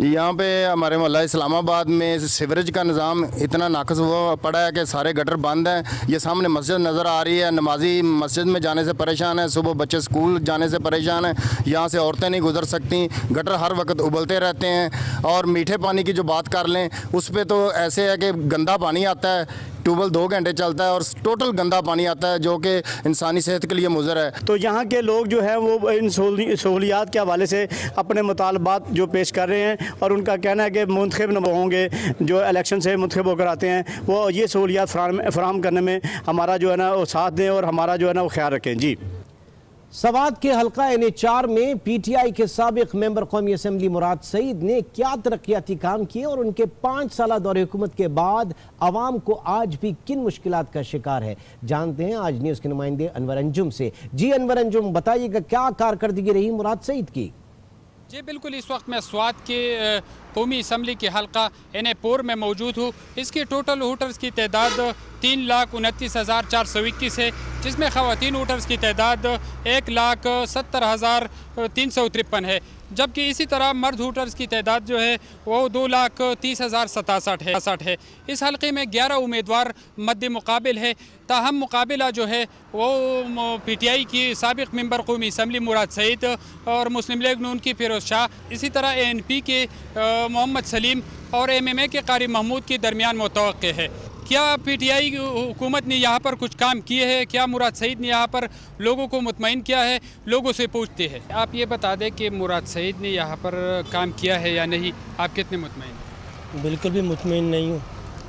यहाँ पे हमारे मोहल्ला इस्लामाबाद में सीवरेज का निज़ाम इतना नाकस हुआ पड़ा है कि सारे गटर बंद हैं। ये सामने मस्जिद नज़र आ रही है, नमाजी मस्जिद में जाने से परेशान है, सुबह बच्चे स्कूल जाने से परेशान हैं, यहाँ से औरतें नहीं गुजर सकती, गटर हर वक्त उबलते रहते हैं। और मीठे पानी की जो बात कर लें उस पर तो ऐसे है कि गंदा पानी आता है, ट्यूबवेल 2 घंटे चलता है और टोटल गंदा पानी आता है, जो कि इंसानी सेहत के लिए मुज़र है। तो यहाँ के लोग जो है वो इन सहूलियात के हवाले से अपने मुतालबात जो पेश कर रहे हैं और उनका कहना है कि मुंतखब न होंगे, जो इलेक्शन से मुंतखब होकर आते हैं वो ये सहूलियात फराहम करने में हमारा जो है ना वो साथ दें और हमारा जो है ना वो ख्याल रखें। जी सवात के हल्का NA 4 में PTI के साबिक मेंबर कौमी असम्बली मुराद सईद ने क्या तरक्याती काम किए और उनके 5 साल दौरे हुकूमत के बाद आवाम को आज भी किन मुश्किलात का शिकार है, जानते हैं आज न्यूज़ के नुमाइंदे अनवर अंजुम से। जी अनवर अंजुम, बताइएगा क्या कारकर्दगी रही मुराद सईद की? जी बिल्कुल, इस वक्त मैं स्वात के कौमी असम्बली के हल्का NA 4 में मौजूद हूँ। इसकी टोटल वोटर्स की तादाद 3,29,421 है, जिसमें ख़वातीन वोटर्स की तादाद 1,70,353 है, जबकि इसी तरह मर्द वोटर्स की तादाद जो है वो 2,30,067 है। इस हल्के में 11 उम्मीदवार मद्दे मुकाबिल है। ताहम मुकाबला जो है वो PTI की साबिक मेंबर कौमी असम्बली मुराद सईद और मुस्लिम लीग नून की फिरोज शाह, इसी तरह ANP के मोहम्मद सलीम और MMA के कारी महमूद के दरमियान मुतवक्के है। क्या PTI हुकूमत ने यहाँ पर कुछ काम किए हैं? क्या मुराद सईद ने यहाँ पर लोगों को मुतमईन किया है? लोगों से पूछते हैं। आप ये बता दें कि मुराद सईद ने यहाँ पर काम किया है या नहीं, आप कितने मुतमईन? बिल्कुल भी मुतमईन नहीं हूँ,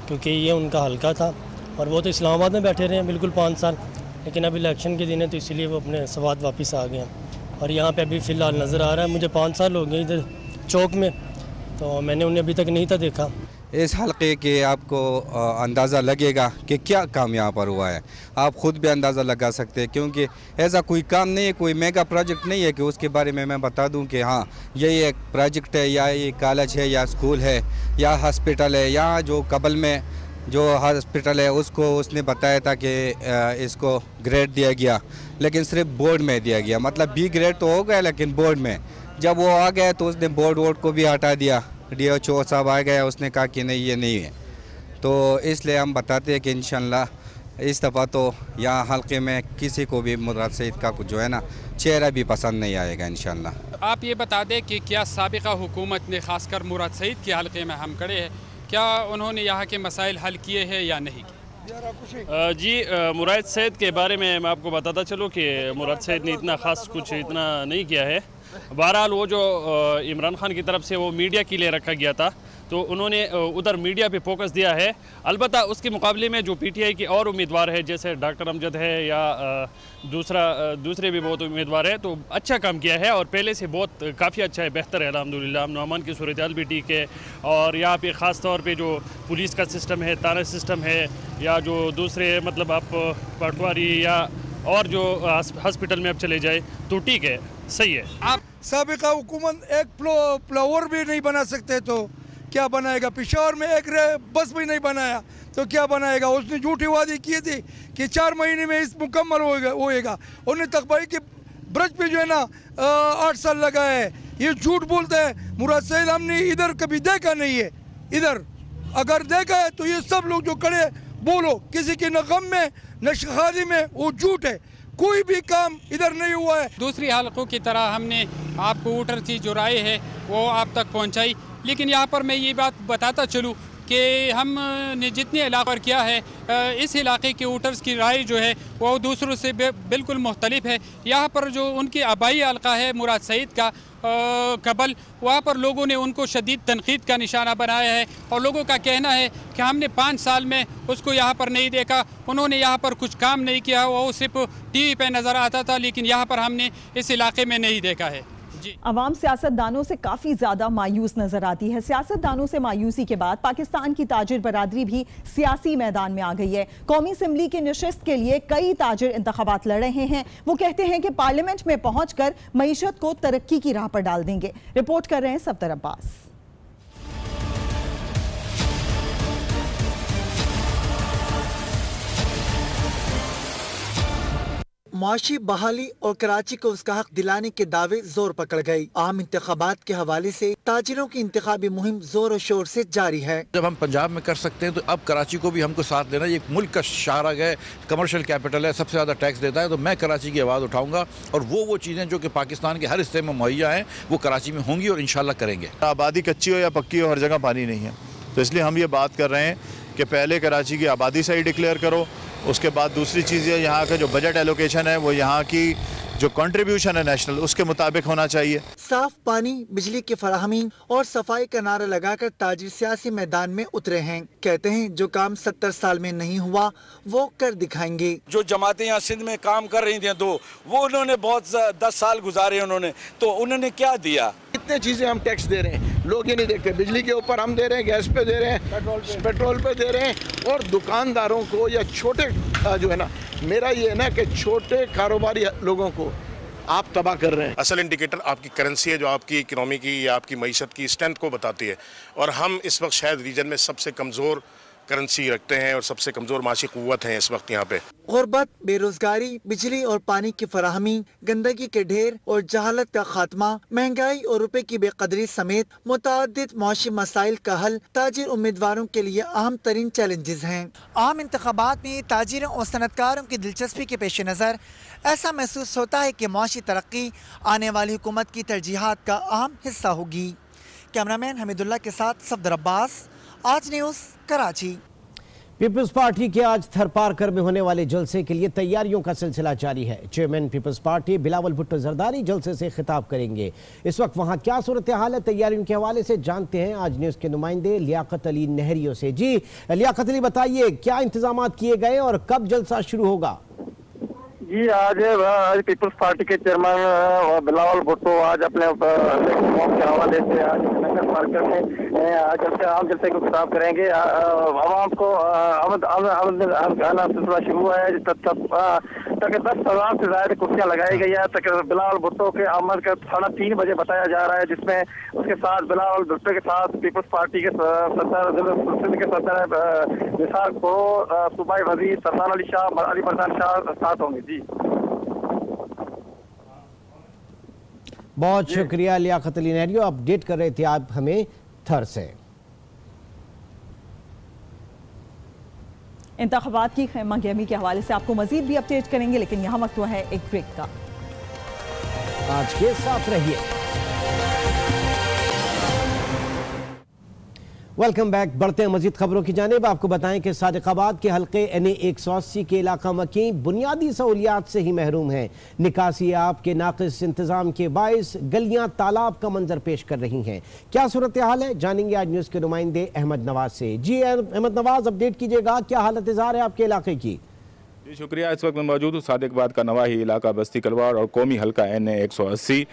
क्योंकि ये उनका हल्का था और वो तो इस्लामाबाद में बैठे रहे हैं बिल्कुल 5 साल, लेकिन अब इलेक्शन के दिन है तो इसीलिए वो अपने सवात वापस आ गए हैं और यहाँ पे अभी फ़िलहाल नज़र आ रहा है। मुझे 5 साल हो गए इधर चौक में, तो मैंने उन्हें अभी तक नहीं था देखा। इस हल्के के आपको अंदाज़ा लगेगा कि क्या काम यहाँ पर हुआ है, आप ख़ुद भी अंदाज़ा लगा सकते हैं, क्योंकि ऐसा कोई काम नहीं है, कोई मेगा प्रोजेक्ट नहीं है कि उसके बारे में मैं बता दूं कि हाँ यही एक प्रोजेक्ट है या ये कॉलेज है या स्कूल है या हॉस्पिटल है। यहाँ जो कबल में जो हॉस्पिटल है उसको उसने बताया था कि इसको ग्रेड दिया गया, लेकिन सिर्फ बोर्ड में दिया गया, मतलब B ग्रेड तो हो गया लेकिन बोर्ड में। जब वो आ गया तो उसने बोर्ड को भी हटा दिया। DHO साहब आ गया, उसने कहा कि नहीं ये नहीं है। तो इसलिए हम बताते हैं कि इंशाल्लाह इस दफ़ा तो यहाँ हल्के में किसी को भी मुराद सईद का जो है ना चेहरा भी पसंद नहीं आएगा इंशाल्लाह। आप ये बता दें कि क्या साबिका हुकूमत ने खासकर मुराद सईद के हल्के में हम खड़े हैं, क्या उन्होंने यहाँ के मसाइल हल किए हैं या नहीं? जी मुराद सईद के बारे में मैं आपको बताता चलूँ कि मुराद सईद ने इतना ख़ास कुछ इतना नहीं किया है। बहरहाल वो जो इमरान खान की तरफ से वो मीडिया के लिए रखा गया था तो उन्होंने उधर मीडिया पे फोकस दिया है। अलबत्ता उसके मुकाबले में जो PTI के और उम्मीदवार है जैसे डॉक्टर अमजद है या दूसरे भी बहुत उम्मीदवार है तो अच्छा काम किया है और पहले से बहुत काफ़ी अच्छा है, बेहतर है अल्हम्दुलिल्लाह। नुमान की सूरत हाल भी ठीक है और यहाँ पे ख़ास तौर पे जो पुलिस का सिस्टम है, थाना सिस्टम है या जो दूसरे मतलब आप पटवारी या और जो हॉस्पिटल में अब चले जाए तो ठीक है, सही है। आप साबिका हुकूमत एक फ्लावर भी नहीं बना सकते तो क्या बनाएगा? पेशावर में एक बस भी नहीं बनाया तो क्या बनाएगा? उसने झूठी वादी की थी कि 4 महीने में इस मुकम्मल होएगा। उन्हें तकबाई के ब्रज पे जो है ना 8 साल लगा है। ये झूठ बोलते हैं। मुराद सईद हमने इधर कभी देखा नहीं है। इधर अगर देखा है तो ये सब लोग जो खड़े बोलो, किसी के न गम में न शादी में, वो झूठ है। कोई भी काम इधर नहीं हुआ है। दूसरी हलकों की तरह हमने आपको वोटर की जो राय है वो आप तक पहुंचाई, लेकिन यहाँ पर मैं ये बात बताता चलूँ कि हमने जितने इलाक़े पर किया है, इस इलाके के वोटर्स की राय जो है वो दूसरों से बिल्कुल मुख्तलिफ है। यहाँ पर जो उनकी आबाई हल्का है मुराद सईद का कबल, वहाँ पर लोगों ने उनको शदीद तनकीद का निशाना बनाया है और लोगों का कहना है कि हमने 5 साल में उसको यहाँ पर नहीं देखा, उन्होंने यहाँ पर कुछ काम नहीं किया, वो सिर्फ टीवी पे नज़र आता था, लेकिन यहाँ पर हमने इस इलाके में नहीं देखा है। अवाम सियासतदानों से काफी ज्यादा मायूस नजर आती है। सियासतदानों से मायूसी के बाद पाकिस्तान की ताजिर बरादरी भी सियासी मैदान में आ गई है। कौमी असम्बली की नशिस्त के लिए कई ताजिर इंतखाबात लड़ रहे हैं। वो कहते हैं कि पार्लियामेंट में पहुंचकर मईशत को तरक्की की राह पर डाल देंगे। रिपोर्ट कर रहे हैं सफदर अब्बास। मुआशी बहाली और कराची को उसका हक दिलाने के दावे जोर पकड़ गए। आम इंतखाबात के हवाले से ताजिरों की इंतखाबी मुहिम जोर और शोर से जारी है। जब हम पंजाब में कर सकते हैं तो अब कराची को भी हमको साथ देना। ये मुल्क का शाहराग है, कमर्शियल कैपिटल है, सबसे ज़्यादा टैक्स देता है, तो मैं कराची की आवाज़ उठाऊंगा और वो चीज़ें जो कि पाकिस्तान के हर हिस्से में मुहैया हैं वो कराची में होंगी और इंशाल्लाह करेंगे। आबादी कच्ची हो या पक्की हो, हर जगह पानी नहीं है, तो इसलिए हम ये बात कर रहे हैं कि पहले कराची की आबादी सही डिक्लेयर करो, उसके बाद दूसरी चीज़ है यहाँ का जो बजट एलोकेशन है वो यहाँ की जो कंट्रीब्यूशन है नेशनल उसके मुताबिक होना चाहिए। साफ पानी, बिजली की फराहमी और सफाई का नारा लगाकर ताजिर सियासी मैदान में उतरे हैं। कहते हैं जो काम 70 साल में नहीं हुआ वो कर दिखाएंगे। जो जमातें यहाँ सिंध में काम कर रही थी तो वो उन्होंने बहुत 10 साल गुजारे उन्होंने, तो उन्होंने क्या दिया? इतने चीजें हम टैक्स दे रहे हैं, लोग ये नहीं देखते। बिजली के ऊपर हम दे रहे हैं, गैस पे दे रहे हैं, पेट्रोल पे दे रहे हैं, और दुकानदारों को या छोटे जो है ना, मेरा ये है ना कि छोटे कारोबारी लोगों को आप तबाह कर रहे हैं। असल इंडिकेटर आपकी करेंसी है जो आपकी इकोनॉमी की या आपकी मईशत की स्ट्रेंथ को बताती है, और हम इस वक्त शायद रीजन में सबसे कमज़ोर करेंसी रखते हैं और सबसे कमज़ोर माशी कुव्वत हैं इस वक्त यहाँ पे। गुर्बत, बेरोजगारी, बिजली और पानी की फराहमी, गंदगी के ढेर और जहालत का खात्मा, महंगाई और रुपए की बेकदरी समेत मुतअद्दिद मुआशी मसाइल का हल ताजिर उम्मीदवारों के लिए अहम तरीन चैलेंजेस हैं। आम इंतखाबात में ताजिरों और सनतकारों की दिलचस्पी के पेश नज़र ऐसा महसूस होता है कि मुआशी तरक्की आने वाली हुकूमत की तरजीहात का अहम हिस्सा होगी। कैमरामैन हमीदुल्लाह के साथ सफदर अब्बास, आज न्यूज़, कराची। पीपल्स पार्टी के आज थरपारकर में होने वाले जलसे के लिए तैयारियों का सिलसिला जारी है। चेयरमैन पीपल्स पार्टी बिलावल भुट्टो जरदारी जलसे से खिताब करेंगे। इस वक्त वहां क्या सूरत हाल है, तैयारियों के हवाले से जानते हैं आज न्यूज़ के नुमाइंदे लियाकत अली नहरियों से। जी लियाकत अली, बताइए क्या इंतजाम किए गए और कब जलसा शुरू होगा? जी आज पीपल्स पार्टी के चेयरमैन बिलावल भुट्टो आज अपने के हवाले से आज नगर मार्केट में आज आम जलसे को खिताब करेंगे। आवाम को सिलसिला शुरू हुआ है। तक 10,000 से ज्यादा कुर्सियां लगाई गई है। तक बिलावल भुट्टो के आमद का 3:30 बजे बताया जा रहा है, जिसमें उसके साथ बिलावल भुट्टो के साथ पीपल्स पार्टी के सदर निसार को, सूबाई वजीर सरदार अली शाह, अली मर्दान शाह साथ होंगे। जी बहुत शुक्रिया लियाकत अली नहरियो, अपडेट कर रहे थे आप हमें थर से। इंतखाबात की खैमा गेमी के हवाले से आपको मजीद भी अपडेट करेंगे, लेकिन यहाँ वक्त हुआ है एक ब्रेक का। आज के साथ रहिए। Welcome back. बढ़ते हैं मजीद खबरों की जानिब। आपको बताएं कि सादिकाबाद के हल्के NA 180 के इलाका मकीन बुनियादी सहूलियात से ही महरूम है। निकासी आब के नाक़िस इंतजाम के बायस गलियां तालाब का मंजर पेश कर रही हैं। क्या सूरत हाल है, जानेंगे आज न्यूज़ के नुमाइंदे अहमद नवाज से। जी अहमद नवाज, अपडेट कीजिएगा, क्या हालत इज़हार है आपके इलाके की? जी शुक्रिया। इस वक्त मैं मौजूद हूँ सादिकाबाद का नवाही इलाका बस्ती कलवार और कौमी हल्का NA 180।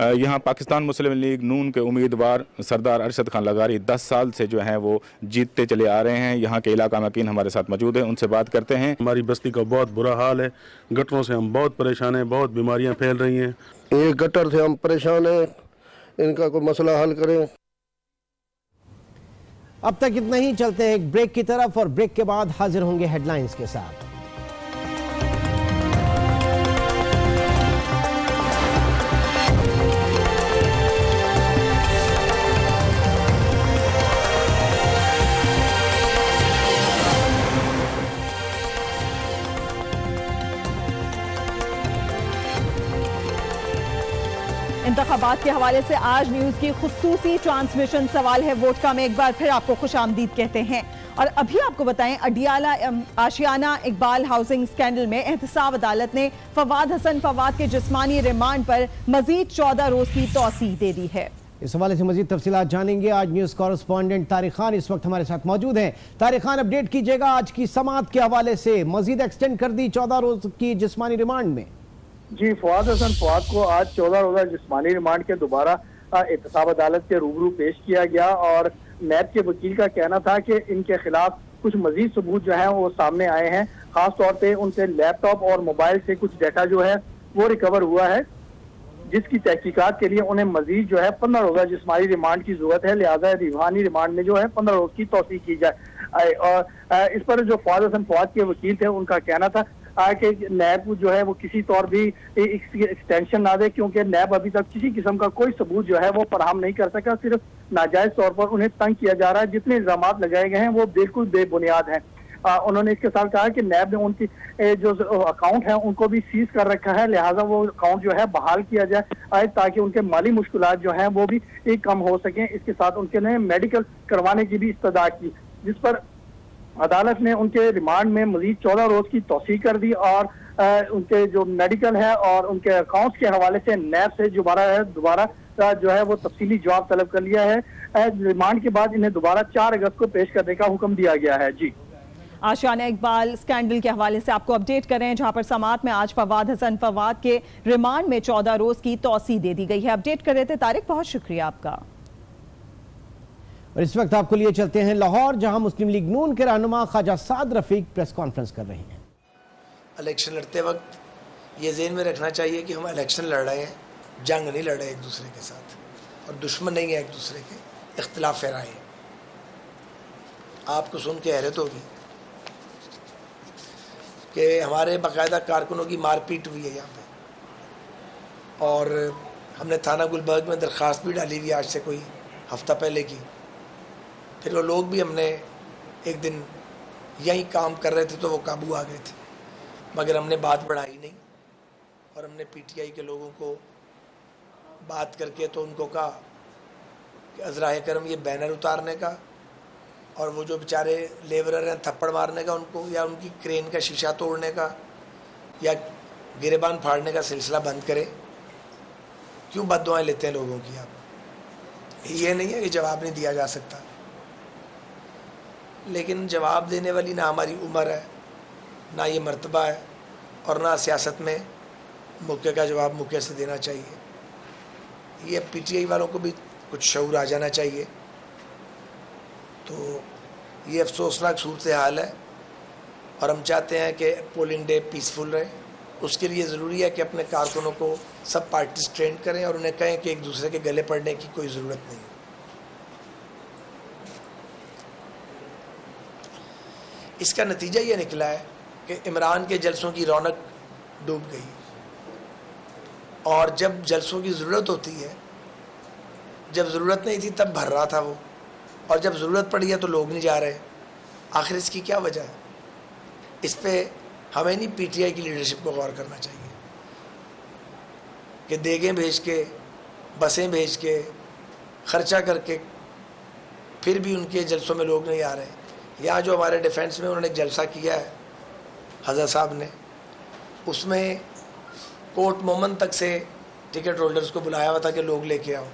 यहाँ पाकिस्तान मुस्लिम लीग नून के उम्मीदवार सरदार अरशद खान लगारी 10 साल से जो हैं वो जीतते चले आ रहे हैं। यहाँ के इलाका मकीन हमारे साथ मौजूद हैं, उनसे बात करते हैं। हमारी बस्ती का बहुत बुरा हाल है, गटरों से हम बहुत परेशान हैं, बहुत बीमारियाँ फैल रही हैं। ये गटर से हम परेशान हैं, इनका कोई मसला हल करें। अब तक इतना ही, चलते हैं एक ब्रेक की तरफ और ब्रेक के बाद हाजिर होंगे हेडलाइंस के साथ। इंतखाबात के हवाले से आज न्यूज की खुसूसी ट्रांसमिशन। सवाल है वोट का में एक बार फिर आपको खुशामदीद कहते हैं। और अभी आपको बताएं, अडियाला आशियाना इकबाल हाउसिंग स्कैंडल में एहतसाब अदालत ने फवाद हसन फवाद के जिस्मानी रिमांड पर मजीद 14 रोज की तौसीह दे दी है। इस हवाले से मजीद तफसीलात जानेंगे। आज न्यूज कॉरेस्पॉन्डेंट तारिक खान इस वक्त हमारे साथ मौजूद हैं। तारिक खान, अपडेट कीजिएगा आज की समाअत के हवाले से, मजीद एक्सटेंड कर दी 14 रोज की जिस्मानी रिमांड में। जी, फवाद हसन फवाद को आज 14 रोजा जिस्मानी रिमांड के दोबारा एहतसाब अदालत के रूबरू पेश किया गया और नैब के वकील का कहना था कि इनके खिलाफ कुछ मजीद सबूत जो है वो सामने आए हैं। खास तौर पे उनसे लैपटॉप और मोबाइल से कुछ डाटा जो है वो रिकवर हुआ है, जिसकी तहकीकात के लिए उन्हें मजीद जो है 15 रोजा जिस्मानी रिमांड की जरूरत है। लिहाजा दीवानी रिमांड में जो है 15 रोज की तौसीह की जाए। और इस पर जो फवाद हसन फवाद के वकील थे उनका कहना था कि नैब जो है वो किसी तौर भी एक्सटेंशन ना दे, क्योंकि नैब अभी तक किसी किस्म का कोई सबूत जो है वो फराहम नहीं कर सका। सिर्फ नाजायज तौर पर उन्हें तंग किया जा रहा है। जितने इल्जामात लगाए गए हैं वो बिल्कुल बेबुनियाद हैं। उन्होंने इसके साथ कहा कि नैब ने उनकी जो अकाउंट है उनको भी सीज कर रखा है, लिहाजा वो अकाउंट जो है बहाल किया जाए ताकि उनके माली मुश्किलात जो हैं वो भी कम हो सकें। इसके साथ उनके ने मेडिकल करवाने की भी इस्तदा की, जिस पर अदालत ने उनके रिमांड में मजीद 14 रोज की तौसीह कर दी और उनके जो मेडिकल है और उनके अकाउंट्स के हवाले से नैब से दोबारा जो है वो तफसीली जवाब तलब कर लिया है। रिमांड के बाद इन्हें दोबारा 4 अगस्त को पेश करने का हुक्म दिया गया है। जी, आशियाना इकबाल स्कैंडल के हवाले से आपको अपडेट कर रहे हैं, जहां पर समाअत में आज फवाद हसन फवाद के रिमांड में 14 रोज की तौसीह दे दी गई है। अपडेट कर रहे थे तारिक, बहुत शुक्रिया आपका। और इस वक्त आपको लिए चलते हैं लाहौर, जहां मुस्लिम लीग नून के रहनुमा ख्वाजा साद रफीक प्रेस कॉन्फ्रेंस कर रहे हैं। इलेक्शन लड़ते वक्त ये ज़हन में रखना चाहिए कि हम इलेक्शन लड़ रहे हैं, जंग नहीं लड़ रहे एक दूसरे के साथ, और दुश्मन नहीं है एक दूसरे के, इख्तिलाफ राय है। आपको सुन के हैरत होगी कि हमारे बाकायदा कारकुनों की मारपीट हुई है यहाँ पे, और हमने थाना गुलबर्ग में दरख्वास्त भी डाली हुई आज से कोई हफ्ता पहले की। फिर वो लोग भी हमने एक दिन यहीं काम कर रहे थे तो वो काबू आ गए थे, मगर हमने बात बढ़ाई नहीं और हमने पीटीआई के लोगों को बात करके तो उनको कहा कि अज़राए करम ये बैनर उतारने का और वो जो बेचारे लेबरर हैं थप्पड़ मारने का उनको, या उनकी क्रेन का शीशा तोड़ने का या गिरेबान फाड़ने का सिलसिला बंद करें। क्यों बद्दुआएं लेते हैं लोगों की आप? ये नहीं है कि जवाब नहीं दिया जा सकता, लेकिन जवाब देने वाली ना हमारी उम्र है, ना ये मर्तबा है, और ना सियासत में मौके का जवाब मौके से देना चाहिए। ये पीटीआई वालों को भी कुछ शऊर आ जाना चाहिए। तो ये अफसोसनाक सूरत हाल है और हम चाहते हैं कि पोलिंग डे पीसफुल रहे। उसके लिए ज़रूरी है कि अपने कारकुनों को सब पार्टीज ट्रेन करें और उन्हें कहें कि एक दूसरे के गले पड़ने की कोई ज़रूरत नहीं। इसका नतीजा ये निकला है कि इमरान के जलसों की रौनक डूब गई, और जब जलसों की ज़रूरत होती है, जब ज़रूरत नहीं थी तब भर रहा था वो, और जब ज़रूरत पड़ी है तो लोग नहीं जा रहे। आखिर इसकी क्या वजह है? इस पर हमें नहीं पीटीआई की लीडरशिप को गौर करना चाहिए कि देगें भेज के, बसें भेज के, ख़र्चा करके फिर भी उनके जलसों में लोग नहीं आ रहे। यहाँ जो हमारे डिफेंस में उन्होंने एक जलसा किया है हज़रत साहब ने, उसमें कोर्ट मोमन तक से टिकट होल्डर्स को बुलाया हुआ था कि लोग लेके आओ।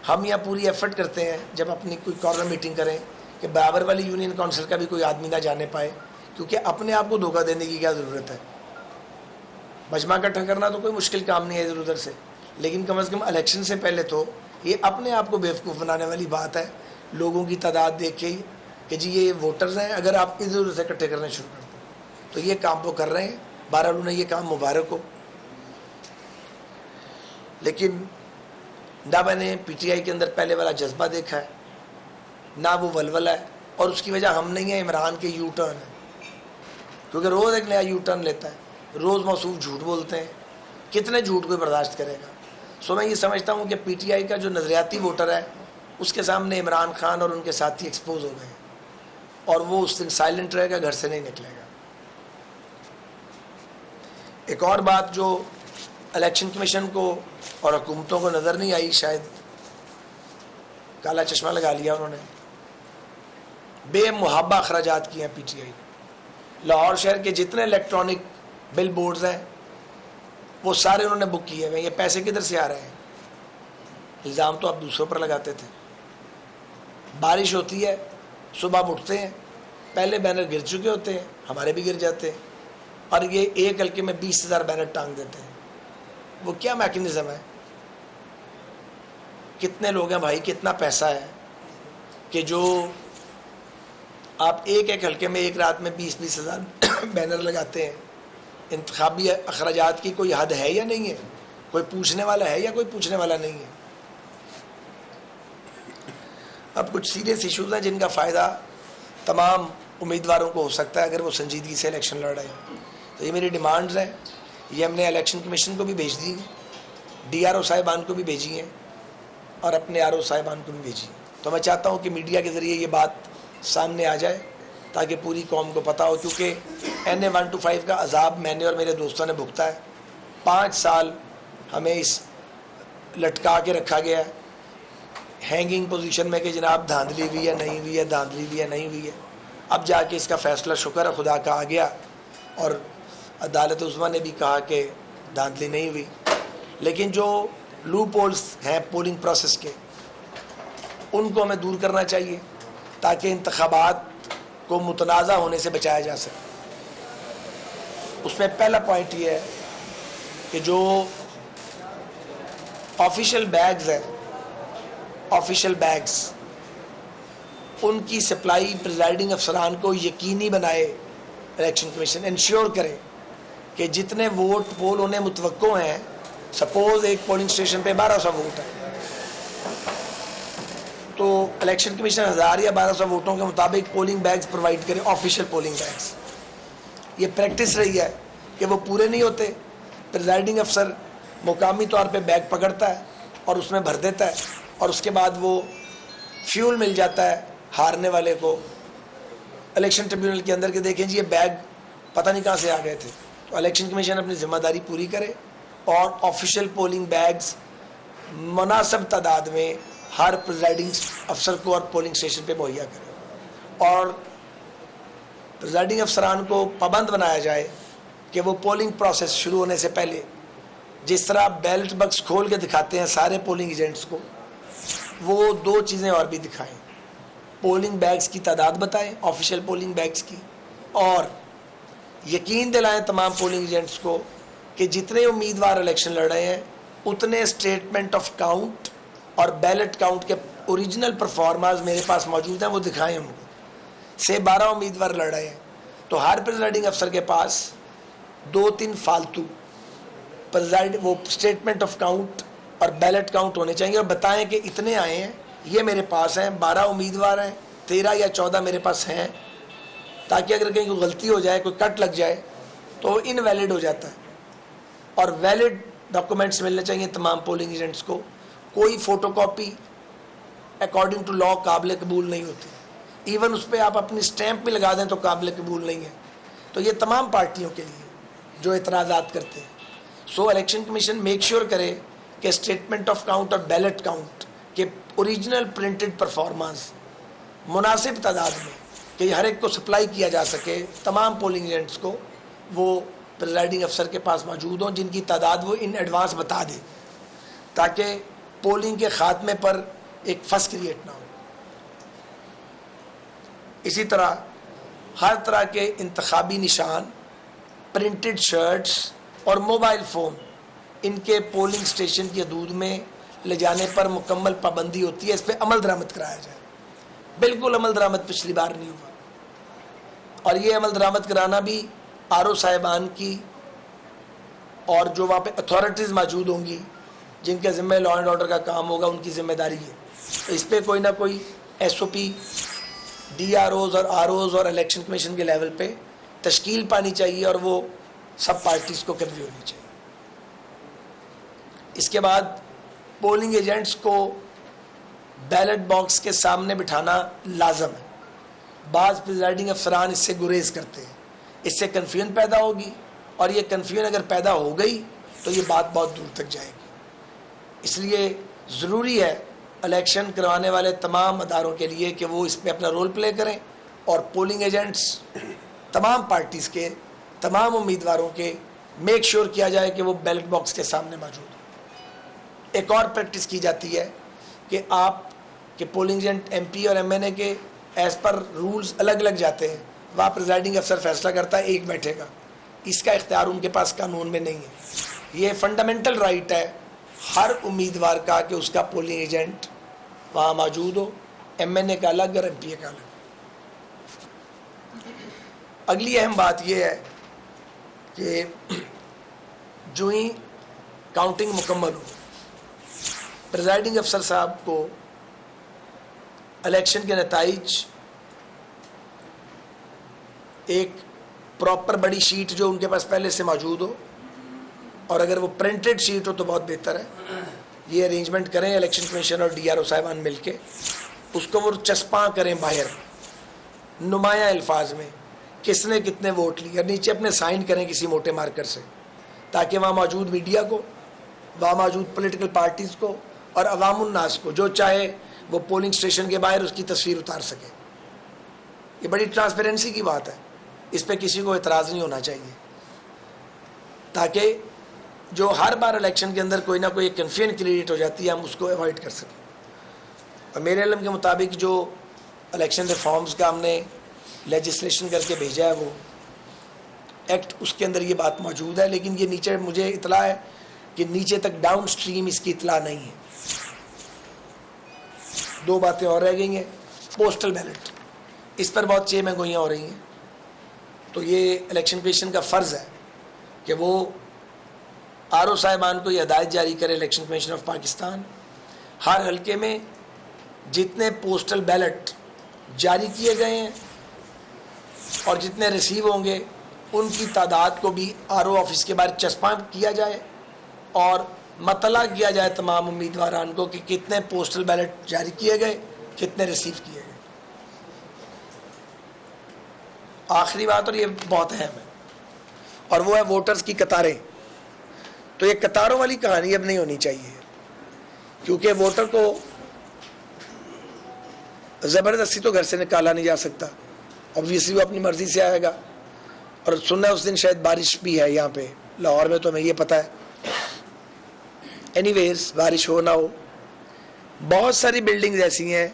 हम यहाँ पूरी एफर्ट करते हैं जब अपनी कोई कॉर्नर मीटिंग करें कि बराबर वाली यूनियन काउंसिल का भी कोई आदमी ना जाने पाए, क्योंकि अपने आप को धोखा देने की क्या ज़रूरत है। मजमा इकट्ठा करना तो कोई मुश्किल काम नहीं है इधर उधर से, लेकिन कम से कम इलेक्शन से पहले तो ये अपने आप को बेवकूफ़ बनाने वाली बात है। लोगों की तादाद देख के कि जी ये वोटर्स हैं, अगर आप इधर उधर से इकट्ठे करने शुरू कर दें तो ये काम वो कर रहे हैं। बहरहाल उन्हें ये काम मुबारक हो, लेकिन ना मैंने पीटीआई के अंदर पहले वाला जज्बा देखा है, ना वो वलवला है, और उसकी वजह हम नहीं है, इमरान के यू टर्न है, क्योंकि रोज़ एक नया यू टर्न लेता है, रोज़ मौसूफ झूठ बोलते हैं, कितने झूठ कोई बर्दाश्त करेगा। सो मैं ये समझता हूँ कि पीटीआई का जो नज़रियाती वोटर है उसके सामने इमरान खान और उनके साथी एक्सपोज हो गए हैं, और वो उस दिन साइलेंट रहेगा, घर से नहीं निकलेगा। एक और बात जो इलेक्शन कमीशन को और हुकूमतों को नज़र नहीं आई, शायद काला चश्मा लगा लिया उन्होंने, बेमुहाबा अखराजात किए हैं पीटीआई। लाहौर शहर के जितने इलेक्ट्रॉनिक बिल बोर्ड्स हैं वो सारे उन्होंने बुक किए हुए। ये पैसे किधर से आ रहे हैं? इल्ज़ाम तो आप दूसरों पर लगाते थे। बारिश होती है, सुबह उठते हैं, पहले बैनर गिर चुके होते हैं, हमारे भी गिर जाते हैं, और ये एक हल्के में 20,000 बैनर टांग देते हैं। वो क्या मैकेनिज़्म है? कितने लोग हैं भाई, कितना पैसा है कि जो आप एक एक हल्के में एक रात में 20,000 बैनर लगाते हैं। इंतखाबी अखराजात की कोई हद है या नहीं है? कोई पूछने वाला है या कोई पूछने वाला नहीं है? अब कुछ सीरियस इश्यूज़ हैं जिनका फ़ायदा तमाम उम्मीदवारों को हो सकता है अगर वो संजीदगी से इलेक्शन लड़ रहे हैं। तो ये मेरी डिमांड्स हैं, ये हमने इलेक्शन कमीशन को भी भेज दी हैं, DRO साहिबान को भी भेजी हैं, और अपने RO साहिबान को भी भेजी हैं। तो मैं चाहता हूँ कि मीडिया के ज़रिए ये बात सामने आ जाए ताकि पूरी कौम को पता हो, क्योंकि NA 125 का अजाब मैंने और मेरे दोस्तों ने भुगता है। 5 साल हमें इस लटका के रखा गया है हैंगिंग पोजीशन में कि जनाब धांधली हुई है नहीं हुई है, धांधली हुई है नहीं हुई है। अब जाके इसका फ़ैसला शुक्र है खुदा का आ गया, और अदालत उज़्मा ने भी कहा कि धांधली नहीं हुई। लेकिन जो लूप होल्स हैं पोलिंग प्रोसेस के, उनको हमें दूर करना चाहिए ताकि इंतखाबात को मुतनाज़ा होने से बचाया जा सके। उसमें पहला पॉइंट ये है कि जो ऑफिशियल बैग्स हैं, ऑफिशियल बैग्स, उनकी सप्लाई प्रिजाइडिंग अफसरान को यकीनी बनाए इलेक्शन कमीशन, इंश्योर करे कि जितने वोट पोल होने मुतवक्को हैं, सपोज एक पोलिंग स्टेशन पे 1200 वोट है, तो इलेक्शन कमीशन 1000 या 1200 वोटों के मुताबिक पोलिंग बैग्स प्रोवाइड करे, ऑफिशियल पोलिंग बैग्स। ये प्रैक्टिस रही है कि वो पूरे नहीं होते, प्रिजाइडिंग अफसर मुकामी तौर पे बैग पकड़ता है और उसमें भर देता है, और उसके बाद वो फ्यूल मिल जाता है हारने वाले को। इलेक्शन ट्रिब्यूनल के अंदर के देखें जी, ये बैग पता नहीं कहाँ से आ गए थे। तो इलेक्शन कमीशन अपनी जिम्मेदारी पूरी करे और ऑफिशियल पोलिंग बैग्स मुनासिब तादाद में हर प्रिजाइडिंग अफसर को और पोलिंग स्टेशन पे मुहैया करे, और प्रिजाइडिंग अफसरान को पाबंद बनाया जाए कि वो पोलिंग प्रोसेस शुरू होने से पहले जिस तरह बैलेट बक्स खोल के दिखाते हैं सारे पोलिंग एजेंट्स को, वो 2 चीज़ें और भी दिखाएं। पोलिंग बैग्स की तादाद बताएं, ऑफिशियल पोलिंग बैग्स की, और यकीन दिलाएं तमाम पोलिंग एजेंट्स को कि जितने उम्मीदवार इलेक्शन लड़ रहे हैं उतने स्टेटमेंट ऑफ काउंट और बैलेट काउंट के ओरिजिनल परफॉर्मास मेरे पास मौजूद हैं, वो दिखाएं हमको। से 12 उम्मीदवार लड़ रहे हैं तो हर प्रिजाइडिंग अफसर के पास 2-3 फालतू वो स्टेटमेंट ऑफ काउंट और बैलेट काउंट होने चाहिए, और बताएं कि इतने आए हैं, ये मेरे पास हैं, 12 उम्मीदवार हैं, 13 या 14 मेरे पास हैं, ताकि अगर कहीं कोई गलती हो जाए, कोई कट लग जाए तो इनवैलिड हो जाता है। और वैलिड डॉक्यूमेंट्स मिलने चाहिए तमाम पोलिंग एजेंट्स को। कोई फ़ोटोकॉपी अकॉर्डिंग टू लॉ काबिल कबूल नहीं होती, इवन उस पर आप अपनी स्टैंप भी लगा दें तो काबिल कबूल नहीं है। तो ये तमाम पार्टियों के लिए जो एतराज़ात करते हैं। सो इलेक्शन कमीशन मेक श्योर करे कि स्टेटमेंट ऑफ काउंट और बैलेट काउंट के ओरिजिनल प्रिंटेड परफॉर्मेंस मुनासिब तादाद में कि हर एक को सप्लाई किया जा सके, तमाम पोलिंग एजेंट्स को वो प्रिजाइडिंग अफसर के पास मौजूद हों, जिनकी तादाद वो इन एडवांस बता दें, ताकि पोलिंग के ख़ात्मे पर एक फस क्रिएट ना हो। इसी तरह हर तरह के इंतखाबी निशान, प्रिंटेड शर्ट्स और मोबाइल फ़ोन, इनके पोलिंग स्टेशन की हदूद में ले जाने पर मुकम्मल पाबंदी होती है। इस पर अमल दरामद कराया जाए। बिल्कुल अमल दरामद पिछली बार नहीं हुआ, और ये अमल दरामद कराना भी RO साहिबान की और जो वहाँ पे अथॉरिटीज़ मौजूद होंगी जिनके ज़िम्मे लॉ एंड ऑर्डर का काम होगा, उनकी ज़िम्मेदारी है। तो इस पर कोई ना कोई SOP, DROs और ROs और इलेक्शन कमीशन के लेवल पे तश्कील पानी चाहिए और वो सब पार्टीज़ को कन्वे होनी चाहिए। इसके बाद पोलिंग एजेंट्स को बैलेट बॉक्स के सामने बिठाना लाजम है। बाज़ प्रिजाइडिंग अफसरान इससे गुरेज करते हैं, इससे कन्फ्यूजन पैदा होगी और ये कन्फ्यूजन अगर पैदा हो गई तो ये बात बहुत दूर तक जाएगी। इसलिए ज़रूरी है इलेक्शन करवाने वाले तमाम अदारों के लिए कि वो इस पर अपना रोल प्ले करें और पोलिंग एजेंट्स तमाम पार्टीज़ के तमाम उम्मीदवारों के मेक श्योर किया जाए कि वो बैलेट बॉक्स के सामने मौजूद हो। एक और प्रैक्टिस की जाती है कि आप के पोलिंग एजेंट MP और MNA के एज़ पर रूल्स अलग अलग जाते हैं, वहाँ प्रिजाइडिंग अफसर फैसला करता है एक बैठेगा। इसका इख्तियार उनके पास कानून में नहीं है। ये फंडामेंटल राइट है हर उम्मीदवार का कि उसका पोलिंग एजेंट वहाँ मौजूद हो, MNA का अलग और MPA का अलग। अगली अहम बात यह है कि जो ही काउंटिंग मुकम्मल हो, प्रिजाइडिंग अफसर साहब को इलेक्शन के नताइज एक प्रॉपर बड़ी शीट जो उनके पास पहले से मौजूद हो, और अगर वो प्रिंटेड शीट हो तो बहुत बेहतर है। ये अरेंजमेंट करें इलेक्शन कमीशन और DRO साहिबान मिलके, उसको वो चस्पा करें बाहर नुमाया अल्फाज में किसने कितने वोट लिए, और नीचे अपने साइन करें किसी मोटे मार्कर से, ताकि वहाँ मौजूद मीडिया को, वहाँ मौजूद पॉलिटिकल पार्टीज़ को और अवामुन्नास को जो चाहे वो पोलिंग स्टेशन के बाहर उसकी तस्वीर उतार सके। ये बड़ी ट्रांसपेरेंसी की बात है, इस पर किसी को एतराज़ नहीं होना चाहिए, ताकि जो हर बार इलेक्शन के अंदर कोई ना कोई कन्फ्यूजन क्रिएट हो जाती है हम उसको अवॉइड कर सकें। और मेरे इल्म के मुताबिक जो इलेक्शन रिफॉर्म्स का हमने लेजिस्लेशन करके भेजा है वो एक्ट, उसके अंदर ये बात मौजूद है, लेकिन ये नीचे मुझे इतला है कि नीचे तक डाउन स्ट्रीम इसकी इतला नहीं है। दो बातें और रह गई हैं। पोस्टल बैलेट, इस पर बहुत चेमगोइयाँ हो रही हैं, तो ये इलेक्शन कमीशन का फ़र्ज़ है कि वो RO साहिबान को ये हिदायत जारी करे, इलेक्शन कमीशन ऑफ पाकिस्तान, हर हल्के में जितने पोस्टल बैलेट जारी किए गए हैं और जितने रिसीव होंगे उनकी तादाद को भी RO ऑफिस के बाहर चस्पा किया जाए और मतला किया जाए तमाम उम्मीदवारान को कि कितने पोस्टल बैलेट जारी किए गए, कितने रिसीव किए गए। आखिरी बात, और ये बहुत अहम है, और वो है वोटर्स की कतारें। तो ये कतारों वाली कहानी अब नहीं होनी चाहिए, क्योंकि वोटर को ज़बरदस्ती तो घर से निकाला नहीं जा सकता। ऑब्वियसली वो अपनी मर्ज़ी से आएगा, और सुनना है उस दिन शायद बारिश भी है यहाँ पे लाहौर में, तो हमें ये पता है। एनीवेज, बारिश हो ना हो, बहुत सारी बिल्डिंग्स ऐसी हैं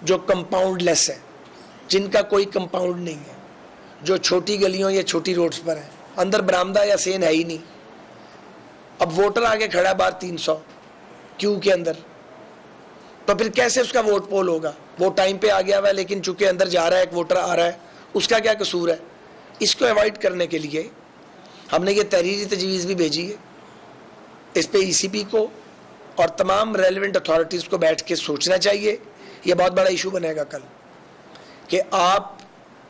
जो कंपाउंड लेस है, जिनका कोई कंपाउंड नहीं है, जो छोटी गलियों या छोटी रोड्स पर है, अंदर बरामदा या सेन है ही नहीं। अब वोटर आगे खड़ा है बाहर 300 क्यू के अंदर, तो फिर कैसे उसका वोट पोल होगा? वो टाइम पे आ गया हुआ है, लेकिन चूंकि अंदर जा रहा है, एक वोटर आ रहा है, उसका क्या कसूर है? इसको अवॉइड करने के लिए हमने ये तहरीरी तजवीज़ भी भेजी है। इस पे ECP को और तमाम रेलिवेंट अथॉरिटीज़ को बैठ के सोचना चाहिए। ये बहुत बड़ा इशू बनेगा कल कि आप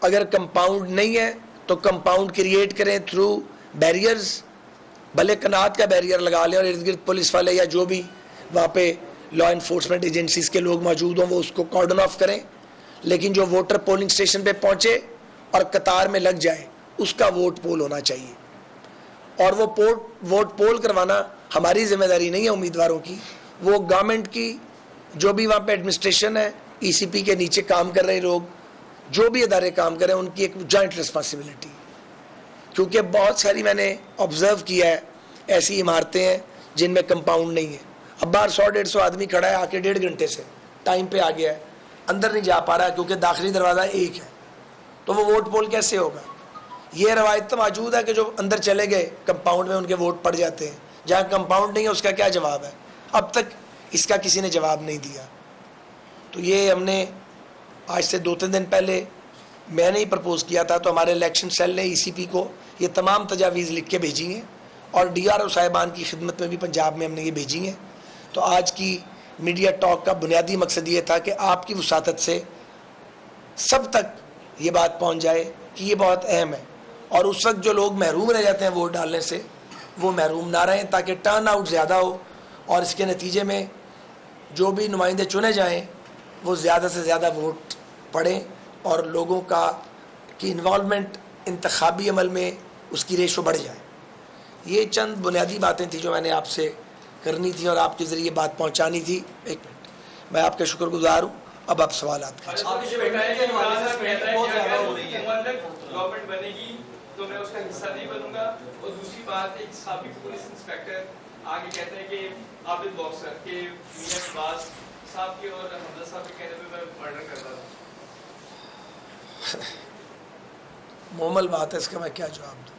अगर कंपाउंड नहीं है तो कंपाउंड क्रिएट करें थ्रू बैरियर्स, भले कनात का बैरियर लगा लें और इर्द गिर्द पुलिस वाले या जो भी वहाँ पे लॉ इन्फोर्समेंट एजेंसीज़ के लोग मौजूद हों वो उसको कॉर्डन ऑफ करें, लेकिन जो वोटर पोलिंग स्टेशन पे पहुँचे और कतार में लग जाए उसका वोट पोल होना चाहिए। और वो वोट पोल करवाना हमारी जिम्मेदारी नहीं है उम्मीदवारों की, वो गवर्नमेंट की, जो भी वहाँ पे एडमिनिस्ट्रेशन है, ECP के नीचे काम कर रहे लोग, जो भी अदारे काम कर रहे हैं, उनकी एक जॉइंट रिस्पॉन्सिबिलिटी। क्योंकि बहुत सारी मैंने ऑब्जर्व किया है ऐसी इमारतें हैं जिनमें कंपाउंड नहीं है। अब बाहर 100-150 आदमी खड़ा है आके 1.5 घंटे से, टाइम पे आ गया है, अंदर नहीं जा पा रहा है क्योंकि दाखिली दरवाज़ा एक है, तो वो वोट पोल कैसे होगा? ये रवायत तो मौजूद है कि जो अंदर चले गए कंपाउंड में उनके वोट पड़ जाते हैं, जहाँ कंपाउंड नहीं है उसका क्या जवाब है? अब तक इसका किसी ने जवाब नहीं दिया। तो ये हमने आज से 2-3 दिन पहले मैंने ही प्रपोज़ किया था, तो हमारे इलेक्शन सेल ने ECP को ये तमाम तजावीज़ लिख के भेजी हैं और DRO साहिबान की खिदमत में भी पंजाब में हमने ये भेजी हैं। तो आज की मीडिया टॉक का बुनियादी मकसद ये था कि आपकी वसातत से सब तक ये बात पहुंच जाए कि ये बहुत अहम है, और उस वक्त जो लोग महरूम रह जाते हैं वोट डालने से, वो महरूम ना रहें, ताकि टर्न आउट ज़्यादा हो और इसके नतीजे में जो भी नुमाइंदे चुने जाएं वो ज़्यादा से ज़्यादा वोट पड़ें और लोगों की इन्वॉल्वमेंट इंतखाबी अमल में उसकी रेशो बढ़ जाए। ये चंद बुनियादी बातें थी जो मैंने आपसे करनी थी और आपके ज़रिए बात पहुंचानी थी। एक मिनट, मैं आपका शुक्रगुजार हूँ। अब आप सवाल तो मैं उसका हिस्सा नहीं बनूंगा। और दूसरी बात, एक साबिक पुलिस इंस्पेक्टर आगे कहते हैं कि आबिद बॉक्सर के मियां नवाज साहब के और हमजा साहब के कहने पे मैं मर्डर कर रहा था। मुमल बात है, इसका मैं क्या जवाब दूँ?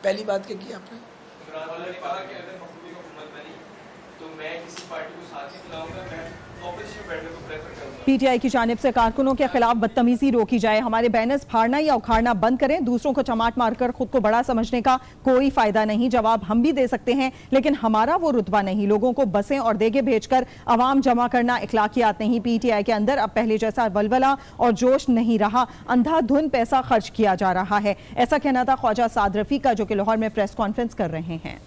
पहली बात क्या की आपने? इमरान खान ने कहा कि अगर महबूबी को हुकूमत बनी तो मैं किसी पार्टी को साथ ही बुलाऊंगा, मैं ऑपोजिशन बैठने को प्रेफर करूंगा। पीटीआई की जानिब से कारकुनों के खिलाफ बदतमीजी रोकी जाए, हमारे बैनर्स फाड़ना या उखाड़ना बंद करें, दूसरों को चमाट मारकर खुद को बड़ा समझने का कोई फायदा नहीं। जवाब हम भी दे सकते हैं, लेकिन हमारा वो रुतबा नहीं। लोगों को बसें और देगे भेजकर अवाम जमा करना इखलाकियात नहीं। पीटीआई के अंदर अब पहले जैसा वलवला और जोश नहीं रहा, अंधाधुन पैसा खर्च किया जा रहा है। ऐसा कहना था ख्वाजा साद रफी का, जो कि लाहौर में प्रेस कॉन्फ्रेंस कर रहे हैं।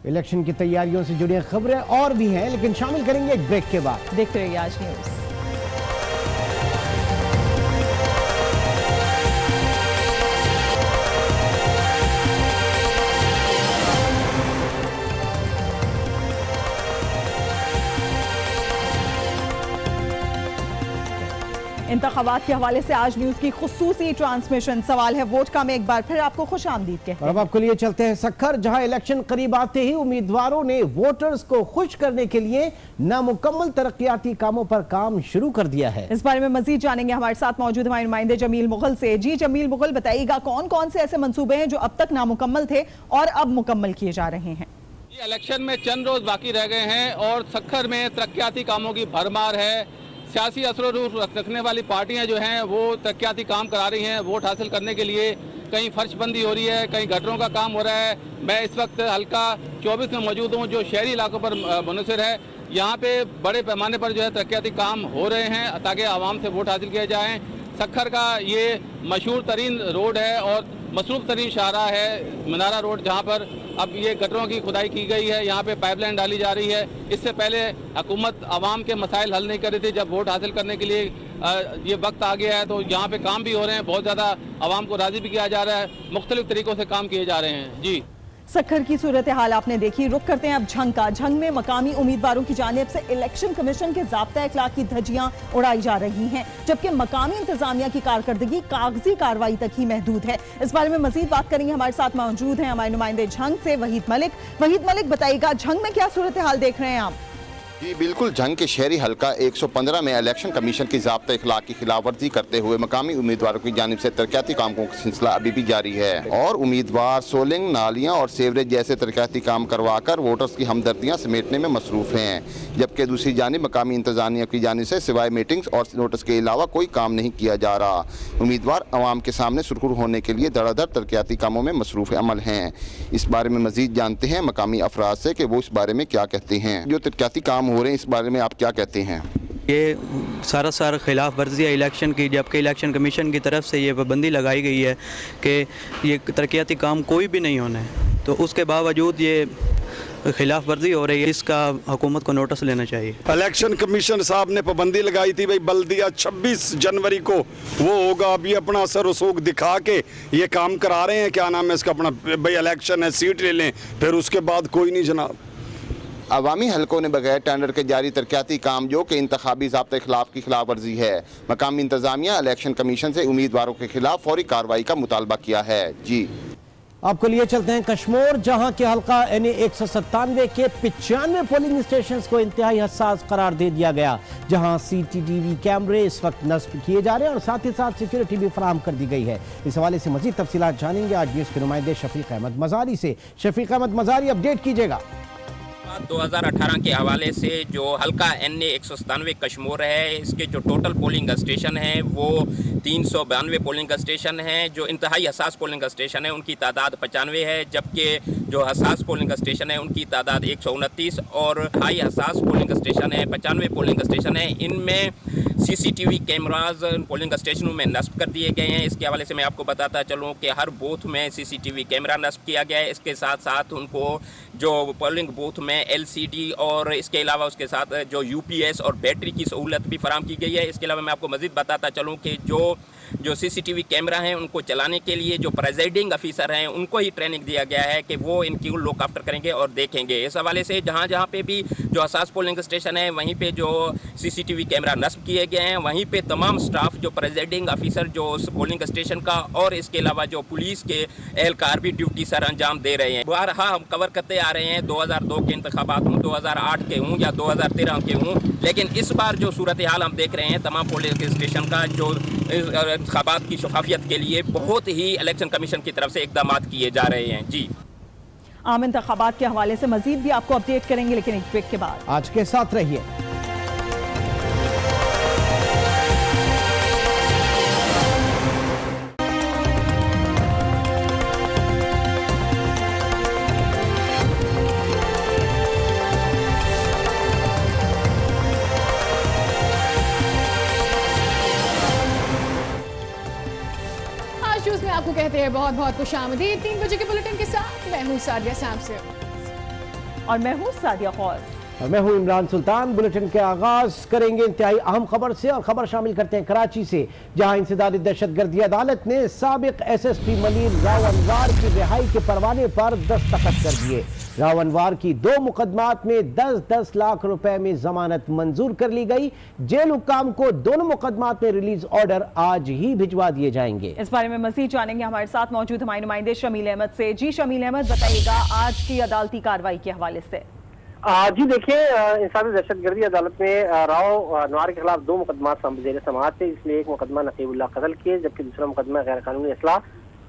इलेक्शन की तैयारियों से जुड़ी खबरें और भी हैं, लेकिन शामिल करेंगे एक ब्रेक के बाद। देखते रहिए आज न्यूज़। इंतखाबात के हवाले से आज न्यूज की खुसूसी ट्रांसमिशन। सवाल है वोट का, मैं एक बार फिर आपको खुश आमदीद कहते हैं। अब आपको लिए चलते हैं सक्खर, जहां इलेक्शन करीब आते ही उम्मीदवारों ने वोटर्स को खुश करने के लिए नामुकम्मल तरक्याती कामों पर काम शुरू कर दिया है। इस बारे में मजीद जानेंगे, हमारे साथ मौजूद हमारे नुमाइंदे जमील मुगल से। जी जमील मुगल, बताइएगा कौन कौन से ऐसे मंसूबे हैं जो अब तक नामुकम्मल थे और अब मुकम्मल किए जा रहे हैं? इलेक्शन में चंद रोज बाकी रह गए हैं और सक्खर में तरक्याती कामों की भरमार है। सियासी असर रखने वाली पार्टियां जो हैं वो तरक्याती काम करा रही हैं। वोट हासिल करने के लिए कहीं फर्शबंदी हो रही है, कहीं गटरों का काम हो रहा है। मैं इस वक्त हल्का 24 में मौजूद हूँ, जो शहरी इलाकों पर मुनहसर है। यहाँ पे बड़े पैमाने पर जो है तरक्याती काम हो रहे हैं ताकि आवाम से वोट हासिल किए जाएँ। सक्खर का ये मशहूर तरीन रोड है और मसरूफ तरीन शाहरा है मनारा रोड, जहाँ पर अब ये गटरों की खुदाई की गई है, यहाँ पे पाइपलाइन डाली जा रही है। इससे पहले हुकूमत आवाम के मसाइल हल नहीं कर रही थी। जब वोट हासिल करने के लिए ये वक्त आ गया है तो यहाँ पे काम भी हो रहे हैं, बहुत ज़्यादा आवाम को राज़ी भी किया जा रहा है, मुख्तलिफ तरीक़ों से काम किए जा रहे हैं। जी, सक्खर की सूरत हाल आपने देखी। रुक करते हैं अब झंग का। झंग में मकामी उम्मीदवारों की जानिब से इलेक्शन कमीशन के ज़ाब्ता इखलाक की धज्जियां उड़ाई जा रही हैं, जबकि मकामी इंतजामिया की कारकर्दगी कागजी कार्रवाई तक ही महदूद है। इस बारे में मजीद बात करेंगे, हमारे साथ मौजूद हैं हमारे नुमाइंदे झंग से वहीद मलिक। वहीद मलिक, बताइएगा झंग में क्या सूरत हाल देख रहे हैं आप? जी बिल्कुल, झंग के शहरी हल्का 115 में इलेक्शन कमीशन की ज़ाब्ता इखलाक की खिलाफ वर्जी करते हुए मकामी उम्मीदवारों की जानिब से तरक्याती कामों का सिलसिला अभी भी जारी है और उम्मीदवार सोलिंग, नालियां और सीवरेज जैसे तरक्याती काम करवाकर वोटर्स की हमदर्दियां समेटने में मसरूफ हैं। जबकि दूसरी जानिब मकामी इंतजामिया की जानिब से सिवाय मीटिंग्स और नोटिस के अलावा कोई काम नहीं किया जा रहा। उम्मीदवार अवाम के सामने सुरखुर होने के लिए धड़ाधड़ तरक्याती कामों में मसरूफ अमल हैं। इस बारे में मजीद जानते हैं मकामी अफराद से कि वो इस बारे में क्या कहते हैं। जो तरक्याती काम हो रहे हैं इस बारे में आप क्या कहते हैं? ये सारा खिलाफ वर्जी है इलेक्शन की, जबकि इलेक्शन कमीशन की तरफ से ये पाबंदी लगाई गई है कि ये तरक्याती काम कोई भी नहीं होना है, तो उसके बावजूद ये खिलाफ वर्जी हो रही है। इसका हुकूमत को नोटिस लेना चाहिए। इलेक्शन कमीशन साहब ने पाबंदी लगाई थी भाई बल्दिया 26 जनवरी को वो होगा, अभी अपना असर रसूख दिखा के ये काम करा रहे हैं। क्या नाम है इसका, अपना भाई इलेक्शन है, सीट ले लें, फिर उसके बाद कोई नहीं जनाब। अवामी हलकों ने बगैर टेंडर के जारी तरक्याती काम जो कि इंतखाबी ज़ाब्ते खिलाफ की खिलाफ वर्जी है। मकामी इंतजामिया इलेक्शन कमीशन से उम्मीदवारों के खिलाफ फौरी कार्रवाई का मुतालबा किया है। जी, आपको लिए चलते हैं कश्मीर, जहां के हल्का NA 197 के 95 पोलिंग स्टेशन को इंतहाई हसास करार दे दिया गया, जहां CCTV कैमरे इस वक्त नस्ब किए जा रहे हैं और साथ ही साथ सिक्योरिटी भी फराहम कर दी गई है। इस हवाले से मजीद तफसीलात जानेंगे आज न्यूज़ के नुमाइंदे शफीक अहमद मजारी से। शफीक अहमद मजारी, अपडेट कीजिएगा। 2018 के हवाले से जो हल्का NA 197 कश्मीर है, इसके जो टोटल पोलिंग स्टेशन हैं वो 392 पोलिंग स्टेशन हैं। जो इंतहाई हसास पोलिंग स्टेशन है उनकी तादाद 95 है, जबकि जो हसास पोलिंग स्टेशन है उनकी तादाद 129 और हाई हसास पोलिंग स्टेशन है 95 पोलिंग स्टेशन है। इनमें CCTV कैमराज पोलिंग स्टेशनों में नस्ब कर दिए गए हैं। इसके हवाले से मैं आपको बताता चलूँ कि हर बूथ में CCTV कैमरा नस्ब किया गया है। इसके साथ साथ उनको जो पोलिंग बूथ में LCD और इसके अलावा उसके साथ जो UPS और बैटरी की सहूलत भी फराम की गई है। इसके अलावा मैं आपको मज़ीद बताता चलूँ कि जो CCTV कैमरा हैं उनको चलाने के लिए जो प्रेजाइडिंग ऑफिसर हैं उनको ही ट्रेनिंग दिया गया है कि वो इनकी लुक आफ्टर करेंगे और देखेंगे। इस हवाले से जहाँ पे भी जो हसास पोलिंग स्टेशन है वहीं पे जो CCTV कैमरा नस्ब किए गए हैं, वहीं पे तमाम स्टाफ जो प्रेजाइडिंग ऑफिसर जो उस पोलिंग स्टेशन का और इसके अलावा जो पुलिस के एहलकार भी ड्यूटी सर अंजाम दे रहे हैं। बारहा हम कवर करते आ रहे हैं, 2002 के इंतखाबात हों, 2008 के हों या 2013 के हों, लेकिन इस बार जो सूरत हाल हम देख रहे हैं तमाम पोलिंग स्टेशन का जो इंतखाबात की शफाफियत के लिए बहुत ही इलेक्शन कमीशन की तरफ से इकदाम किए जा रहे हैं। जी, आम इंतखाबात के हवाले से मजीद भी आपको अपडेट करेंगे, लेकिन एक ब्रेक के बाद। आज के साथ रहिए। आपको कहते हैं बहुत बहुत खुशामदीद। 3 बजे के बुलेटिन के साथ मैं हूं सादिया सैमसन और मैं हूं सादिया खौस और मैं हूं इमरान सुल्तान। बुलेटिन के आगाज करेंगे इंतहाई अहम खबर से, और खबर शामिल करते हैं कराची से, जहां इंसदादी दहशतगर्दी अदालत ने साबिक SSP मलिक राव अनवार की रिहाई के परवाने पर दस्तखत कर दिए। राव अनवार की 2 मुकदमात में 10-10 लाख रुपए में जमानत मंजूर कर ली गई। जेल हुक्काम को दोनों मुकदमात में रिलीज ऑर्डर आज ही भिजवा दिए जाएंगे। इस बारे में मजीद जानेंगे हमारे साथ मौजूद हमारे नुमाइंदे शमील अहमद से। जी शमील अहमद, बताइएगा आज की अदालती कार्रवाई के हवाले से। जी देखिए, इंसानी दहशतगर्दी अदालत में राव अनवार के खिलाफ 2 मुकदमा जेर समाअत थे, जिसमें एक मुकदमा नकीबुल्लाह कत्ल के, जबकि दूसरा मुकदमा गैर कानूनी असलाह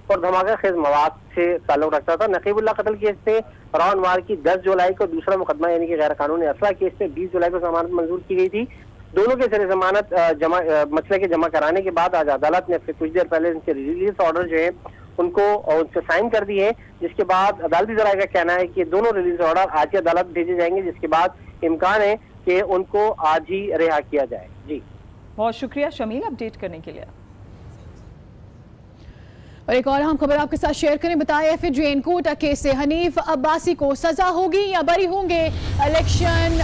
और धमाका खेज मवाद से ताल्लुक रखता था। नकीबुल्लाह कत्ल केस में राव अनवार की 10 जुलाई को, दूसरा मुकदमा यानी कि गैर कानूनी असलाह केस में 20 जुलाई को जमानत मंजूर की गई थी। दोनों के जरिए जमानत मसले के जमा कराने के बाद आज अदालत ने कुछ देर पहले इनके रिलीज ऑर्डर जो है उनको उनसे साइन कर दिए, जिसके बाद अदालती ज़राए का कहना है कि दोनों रिलीज ऑर्डर आज ही अदालत भेजे जाएंगे, जिसके बाद इम्कान है कि उनको आज ही रिहा किया जाए। जी, बहुत शुक्रिया शमील अपडेट करने के लिए। और एक और अहम खबर आपके साथ शेयर करें। बताया FJN कोटा केस से हनीफ अब्बासी को सजा होगी या बरी होंगे? इलेक्शन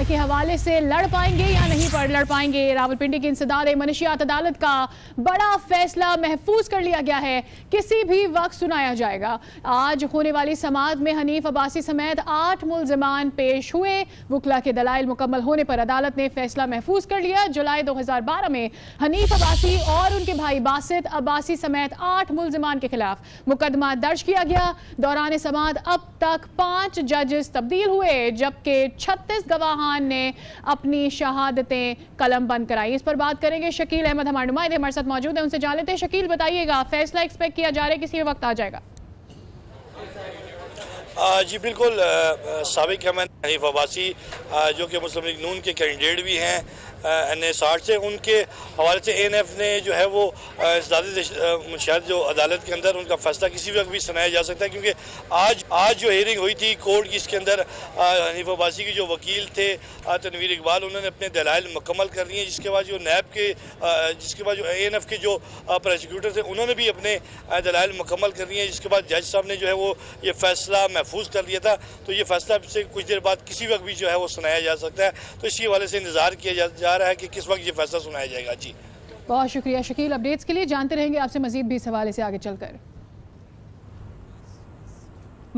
के हवाले से लड़ पाएंगे या नहीं लड़ पाएंगे? रावलपिंडी की इंसदाद मनशियात अदालत का बड़ा फैसला महफूज कर लिया गया है, किसी भी वक्त सुनाया जाएगा। आज होने वाली समाअत में हनीफ अब्बासी समेत 8 मुल्जिमान पेश हुए। वकला के दलाइल मुकम्मल होने पर अदालत ने फैसला महफूज कर लिया। जुलाई 2012 में हनीफ अब्बासी और उनके भाई बासित अब्बासी समेत 8 मुल्जिमान के खिलाफ मुकदमा दर्ज किया गया। दौरान समाअत अब तक 5 जजेस तब्दील हुए, जबकि 36 गवाहान ने अपनी शहादतें कलम बंद कराई। इस पर बात करेंगे शकील अहमद, हमारे नुमाइंदे हमारे साथ मौजूद है, उनसे जान लेते हैं। शकील, बताइएगा फैसला एक्सपेक्ट किया जा रहा है किसी भी वक्त आ जाएगा? जी बिल्कुल, साबिक एमएन हनीफ अब्बासी जो कि मुस्लिम लीग नून के कैंडिडेट भी हैं NA 60 से, उनके हवाले से ANF ने जो है वो शायद जो अदालत के अंदर उनका फैसला किसी वक्त भी सुनाया जा सकता है, क्योंकि आज जो हियरिंग हुई थी कोर्ट की, इसके अंदर हनीफ अब्बासी के जो वकील थे तनवीर इकबाल, उन्होंने अपने दलाइल मुकम्मल कर दिए। जिसके बाद जो नैब के जिसके बाद जो ANF के जो प्रोसिक्यूटर थे उन्होंने भी अपने दलाइल मुकम्मल कर दिए। जिसके बाद जज साहब ने जो है वो ये फैसला महफूज कर दिया था, तो ये फैसला से कुछ देर बाद किसी वक्त भी जो है वो सुनाया जा सकता है। तो इसी हवाले से इंतजार किया जा रहा है कि किस वक्त ये फैसला सुनाया जाएगा। जी, बहुत शुक्रिया शकील, अपडेट्स के लिए। जानते रहेंगे आपसे मजीद भी इस हवाले से आगे चलकर।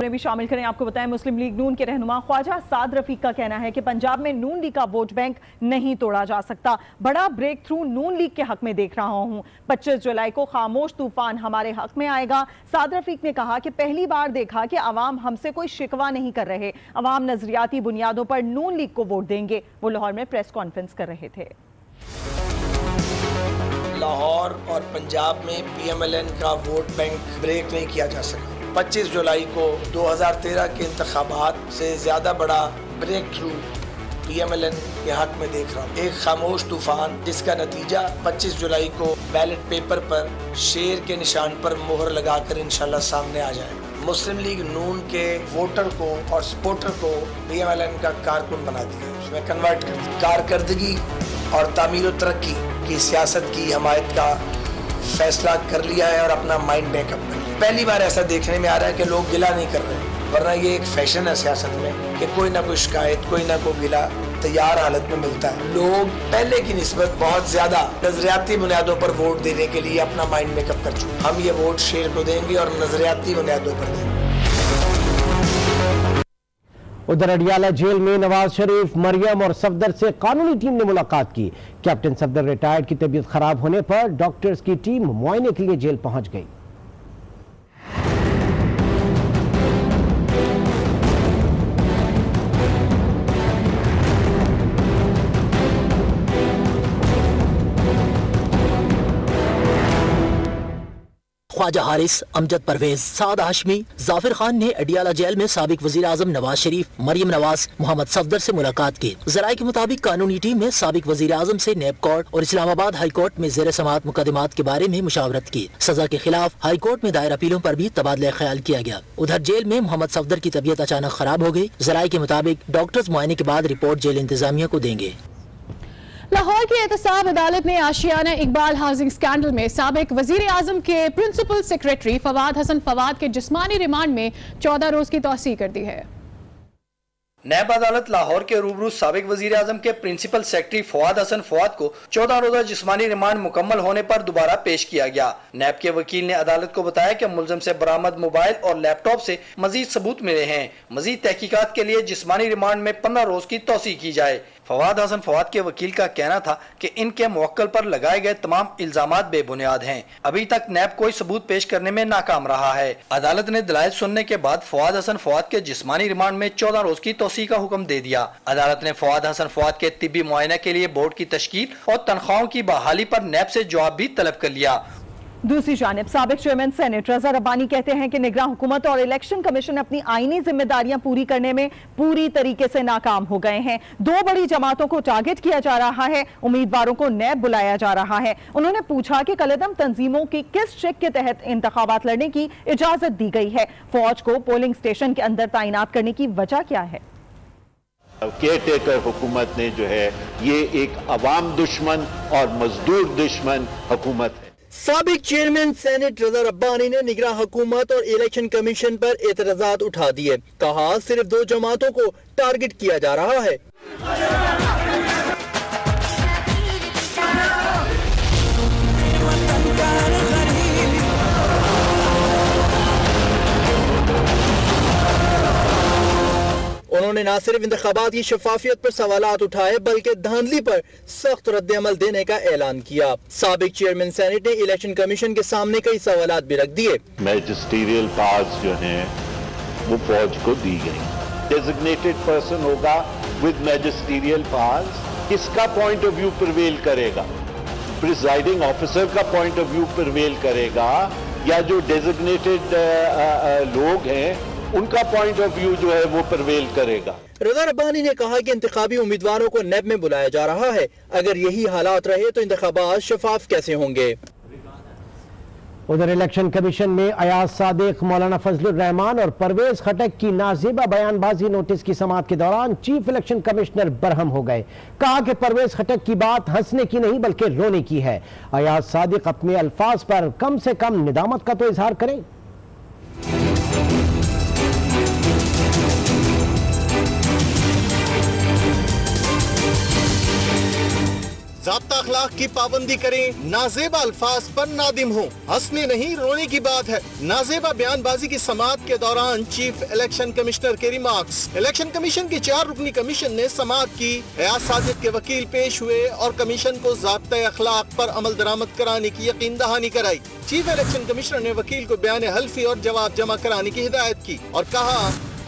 भी शामिल करें, आपको बताएं मुस्लिम लीग नून के रहनुमा ख्वाजा साद रफीक का कहना है कि पंजाब में नून लीग का वोट बैंक नहीं तोड़ा जा सकता। बड़ा ब्रेक थ्रू नून लीग के हक में देख रहा हूं। 25 जुलाई को खामोश तूफान हमारे हक में आएगा। साद रफीक ने कहा कि पहली बार देखा कि अवाम हमसे कोई शिकवा नहीं कर रहे, अवाम नजरियाती बुनियादों पर नून लीग को वोट देंगे। वो लाहौर में प्रेस कॉन्फ्रेंस कर रहे थे। लाहौर और पंजाब में PMLN का वोट बैंक ब्रेक नहीं किया जा सका। 25 जुलाई को 2013 के इंतखाबात से ज़्यादा बड़ा ब्रेक थ्रू PMLN के हक में देख रहा हूँ। एक खामोश तूफान जिसका नतीजा 25 जुलाई को बैलेट पेपर पर शेर के निशान पर मोहर लगाकर इंशाल्लाह सामने आ जाएगा। मुस्लिम लीग नून के वोटर को और सपोर्टर को PMLN का कारकुन बना दिया, उसमें कन्वर्ट कर दिया। कारकर्दगी और तामीर और तरक्की की सियासत की हमायत का फैसला कर लिया है और अपना माइंड मेकअप कर लिया। पहली बार ऐसा देखने में आ रहा है कि लोग गिला नहीं कर रहे, वरना ये एक फैशन है सियासत में कि कोई ना कोई शिकायत, कोई ना कोई गिला तैयार हालत में मिलता है। लोग पहले की निस्बत बहुत ज्यादा नजरियाती बुनियादों पर वोट देने के लिए अपना माइंड मेकअप कर चुके। हम ये वोट शेर को देंगे और नजरियाती बुनियादों पर देंगे। उधर अडियाला जेल में नवाज शरीफ, मरियम और सफदर से कानूनी टीम ने मुलाकात की। कैप्टन सफदर रिटायर्ड की तबीयत खराब होने पर डॉक्टर्स की टीम मुआयने के लिए जेल पहुंच गई। ख्वाजा हारिस, अमजद परवेज, साद हाशमी, जाफिर खान ने अडियाला जेल में साबिक वजीर आजम नवाज शरीफ, मरियम नवाज, मोहम्मद सफदर से मुलाकात की। जराये के मुताबिक कानूनी टीम ने साबिक वजीर आजम से नेब कोर्ट और इस्लामाबाद हाई कोर्ट में जेर समाअत मुकदमात के बारे में मुशावरत की। सजा के खिलाफ हाई कोर्ट में दायर अपीलों पर भी तबादला ख्याल किया गया। उधर जेल में मोहम्मद सफदर की तबीयत अचानक खराब हो गई। जराये के मुताबिक डॉक्टर्स मुआयने के बाद रिपोर्ट जेल इंतजामिया को देंगे। लाहौर की एहतसाब अदालत ने आशियाना इकबाल हाउसिंग स्कैंडल में साबिक वजीर आजम के प्रिंसिपल सेक्रेटरी फवाद हसन फवाद के जिस्मानी रिमांड में 14 रोज की तौसीह कर दी है। नैब अदालत लाहौर के रूबरू साबिक वजीर आजम के प्रिंसिपल सेक्रेटरी फवाद हसन फवाद को 14 रोजा जिस्मानी रिमांड मुकम्मल होने पर दोबारा पेश किया गया। नैब के वकील ने अदालत को बताया कि मुलजिम से बरामद मोबाइल और लैपटॉप से मजीद सबूत मिले हैं। मजीद तहकीकात के लिए जिस्मानी रिमांड में 15 रोज की तौसीह की जाए। फवाद हसन फवाद के वकील का कहना था कि इनके मुवक्किल पर लगाए गए तमाम इल्जामात बेबुनियाद हैं। अभी तक नैब कोई सबूत पेश करने में नाकाम रहा है। अदालत ने दलाइल सुनने के बाद फवाद हसन फवाद के जिस्मानी रिमांड में 14 रोज की तौसीह का हुक्म दे दिया। अदालत ने फवाद हसन फवाद के तिब्बी मुआयना के लिए बोर्ड की तश्कील और तनख्वाहों की बहाली पर नैब से जवाब भी तलब कर लिया। दूसरी जानिब साबिक चेयरमैन सेनेट रजा रब्बानी कहते हैं कि निगरान हुकूमत और इलेक्शन कमीशन अपनी आईनी जिम्मेदारियां पूरी करने में पूरी तरीके से नाकाम हो गए हैं। 2 बड़ी जमातों को टारगेट किया जा रहा है, उम्मीदवारों को नैब बुलाया जा रहा है। उन्होंने पूछा कि कलअदम तंजीमों की किस चेक के तहत इंतखाबात लड़ने की इजाजत दी गई है। फौज को पोलिंग स्टेशन के अंदर तैनात करने की वजह क्या है? केयरटेकर हुकूमत ने जो है ये एक अवाम दुश्मन और मजदूर दुश्मन हुकूमत है। साबिक चेयरमैन सेनेट रजा रब्बानी ने निगरान हुकूमत और इलेक्शन कमीशन पर एतराजात उठा दिए। कहा सिर्फ 2 जमातों को टारगेट किया जा रहा है। उन्होंने न सिर्फ इंतखाबात की शफाफियत पर सवालात उठाए बल्कि धांधली पर सख्त रद्द-ए-अमल देने का ऐलान किया। साबिक चेयरमैन सेनेट ने इलेक्शन कमीशन के सामने कई सवालात भी रख दिए। मैजिस्ट्रियल पावर्स जो हैं वो फौज को दी गई। डेजिग्नेटेड पर्सन होगा विद मैजिस्ट्रियल पावर्स, किसका पॉइंट ऑफ व्यू प्रिवेल करेगा? प्रिजाइडिंग ऑफिसर का पॉइंट ऑफ व्यू प्रिवेल करेगा या जो डेजिग्नेटेड लोग हैं उनका पॉइंट ऑफ व्यू जो है वो प्रिवेल करेगा? रजा रब्बानी ने कहा कि इंतखाबी उम्मीदवारों को नैब में बुलाया जा रहा है। अगर यही हालात रहे तो इंतखाबात शफाफ कैसे होंगे? उधर इलेक्शन कमीशन ने अयाज सादिक, मौलाना फजलुर रहमान और परवेज खटक की नाजेबा बयानबाजी नोटिस की समाअत के दौरान चीफ इलेक्शन कमिश्नर बरहम हो गए। कहा कि परवेज खटक की बात हंसने की नहीं बल्कि रोने की है। अयाज सादिक अपने अल्फाज पर कम से कम निदामत का तो इजहार करें। ज़ाब्ता अखलाक की पाबंदी करें, नाजेबा अल्फाज पर नादिम हो। हंसने नहीं रोने की बात है। नाजेबा बयानबाजी की समाअत के दौरान चीफ इलेक्शन कमिश्नर के रिमार्क्स। इलेक्शन कमीशन की 4 रुकनी कमीशन ने समाअत की। अयाज सादिक के वकील पेश हुए और कमीशन को ज़ाब्ता अखलाक पर अमल दरामद कराने की यकीन दहानी कराई। चीफ इलेक्शन कमिश्नर ने वकील को बयान हल्फी और जवाब जमा कराने की हिदायत की और कहा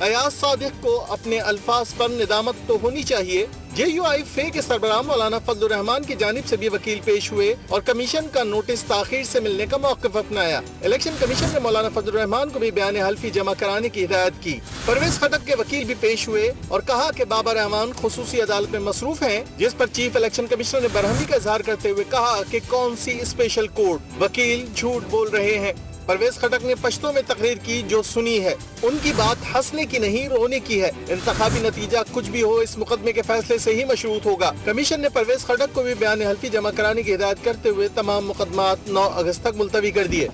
अयाज सादिक को अपने अल्फाज पर निदामत तो होनी चाहिए JUI फे के सरबराह मौलाना फजलुर रहमान की जानिब से भी वकील पेश हुए और कमीशन का नोटिस ताखीर से मिलने का मौक़िफ़ अपनाया। इलेक्शन कमीशन ने मौलाना फजलुर रहमान को भी बयान हल्फी जमा कराने की हिदायत की। परवेज खटक के वकील भी पेश हुए और कहा कि बाबा रहमान खुसूसी अदालत में मसरूफ हैं, जिस पर चीफ इलेक्शन कमिश्नर ने बरहमी का इजहार करते हुए कहा कि कौन सी स्पेशल कोर्ट, वकील झूठ बोल रहे हैं। परवेज खटक ने पश्तो में तकरीर की जो सुनी है, उनकी बात हंसने की नहीं रोने की है। इंतखाबी नतीजा कुछ भी हो इस मुकदमे के फैसले से ही मशरूत होगा। कमीशन ने परवेज खटक को भी बयान हल्फी जमा कराने की हिदायत करते हुए तमाम मुकदमात 9 अगस्त तक मुलतवी कर दिए।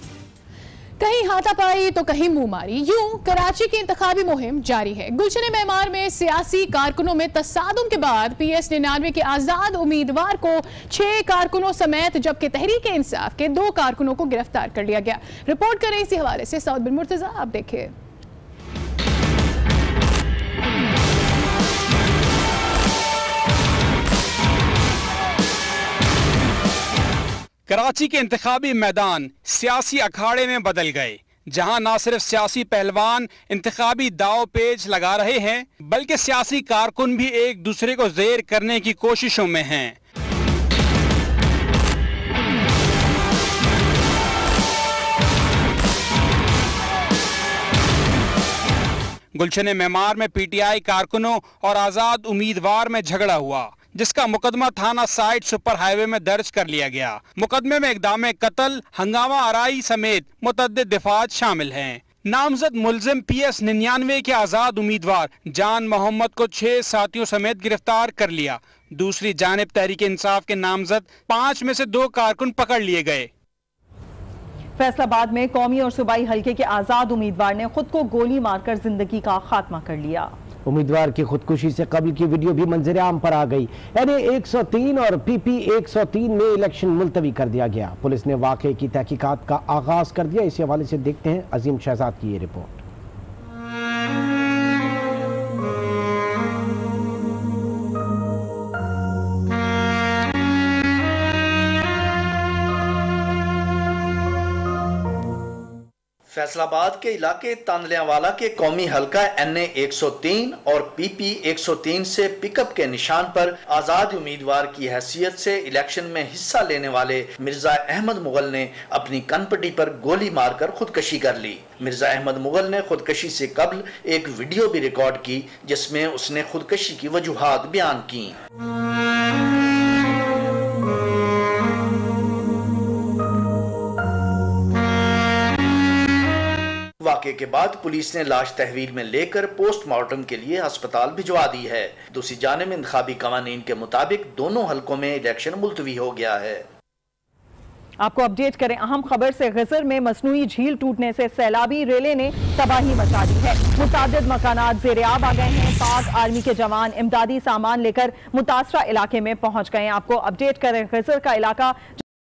कहीं हाथापाई तो कहीं मुंहमारी, यूं कराची की इंतखाबी मुहिम जारी है। गुलशन मेमार में सियासी कारकुनों में तसादुम के बाद PS 99 के आजाद उम्मीदवार को 6 कारकुनों समेत जबकि तहरीक इंसाफ के 2 कारकुनों को गिरफ्तार कर लिया गया। रिपोर्ट करें इसी हवाले से सऊद बिन मुर्तजा, आप देखिए। कराची के इंतखाबी मैदान सियासी अखाड़े में बदल गए, जहां न सिर्फ सियासी पहलवान इंतखाबी दाव पेच लगा रहे हैं, बल्कि सियासी कारकुन भी एक दूसरे को जेर करने की कोशिशों में हैं। गुलशन मेमार में PTI कारकुनों और आजाद उम्मीदवार में झगड़ा हुआ, जिसका मुकदमा थाना साइड सुपर हाईवे में दर्ज कर लिया गया। मुकदमे में इक़दाम कत्ल, हंगामा आराई समेत मुतअद्दिद दिफात शामिल हैं। नामजद मुलजिम PS 99 के आजाद उम्मीदवार जान मोहम्मद को 6 साथियों समेत गिरफ्तार कर लिया। दूसरी जानिब तहरीक इंसाफ के नामजद 5 में से 2 कारकुन पकड़ लिए गए। फैसलाबाद में कौमी और सूबाई हल्के के आजाद उम्मीदवार ने खुद को गोली मारकर जिंदगी का खात्मा कर लिया। उम्मीदवार की खुदकुशी से कबल की वीडियो भी मंजर आम पर आ गई। NA 103 और PP 103 में इलेक्शन मुलतवी कर दिया गया। पुलिस ने वाक़े की तहकीकात का आगाज कर दिया। इसी हवाले से देखते हैं अजीम शहजाद की ये रिपोर्ट। फैसलाबाद के इलाके तांदलियावाला के कौमी हल्का NA 103 और PP 103 से पिकअप के निशान पर आजाद उम्मीदवार की हैसियत से इलेक्शन में हिस्सा लेने वाले मिर्जा अहमद मुगल ने अपनी कनपट्टी पर गोली मारकर खुदकशी कर ली। मिर्जा अहमद मुगल ने खुदकशी से कबल एक वीडियो भी रिकॉर्ड की, जिसमें उसने खुदकशी की वजूहात बयान की। वाक़े के बाद पुलिस ने लाश तहवील में लेकर पोस्टमार्टम के लिए अस्पताल भिजवा दी है। दूसरी जानिब इंतखाबी कवानीन के मुताबिक दोनों हलकों में इलेक्शन मुलतवी हो गया है। आपको अपडेट करें अहम खबर से। गजर में मसनूई झील टूटने से सैलाबी रेले ने तबाही मचा दी है। मुतादिद मकानात ज़ेर-ए-आब आ गए हैं। पाक आर्मी के जवान इमदादी सामान लेकर मुतासरा इलाके में पहुंच गए हैं। आपको अपडेट करें गजर का इलाका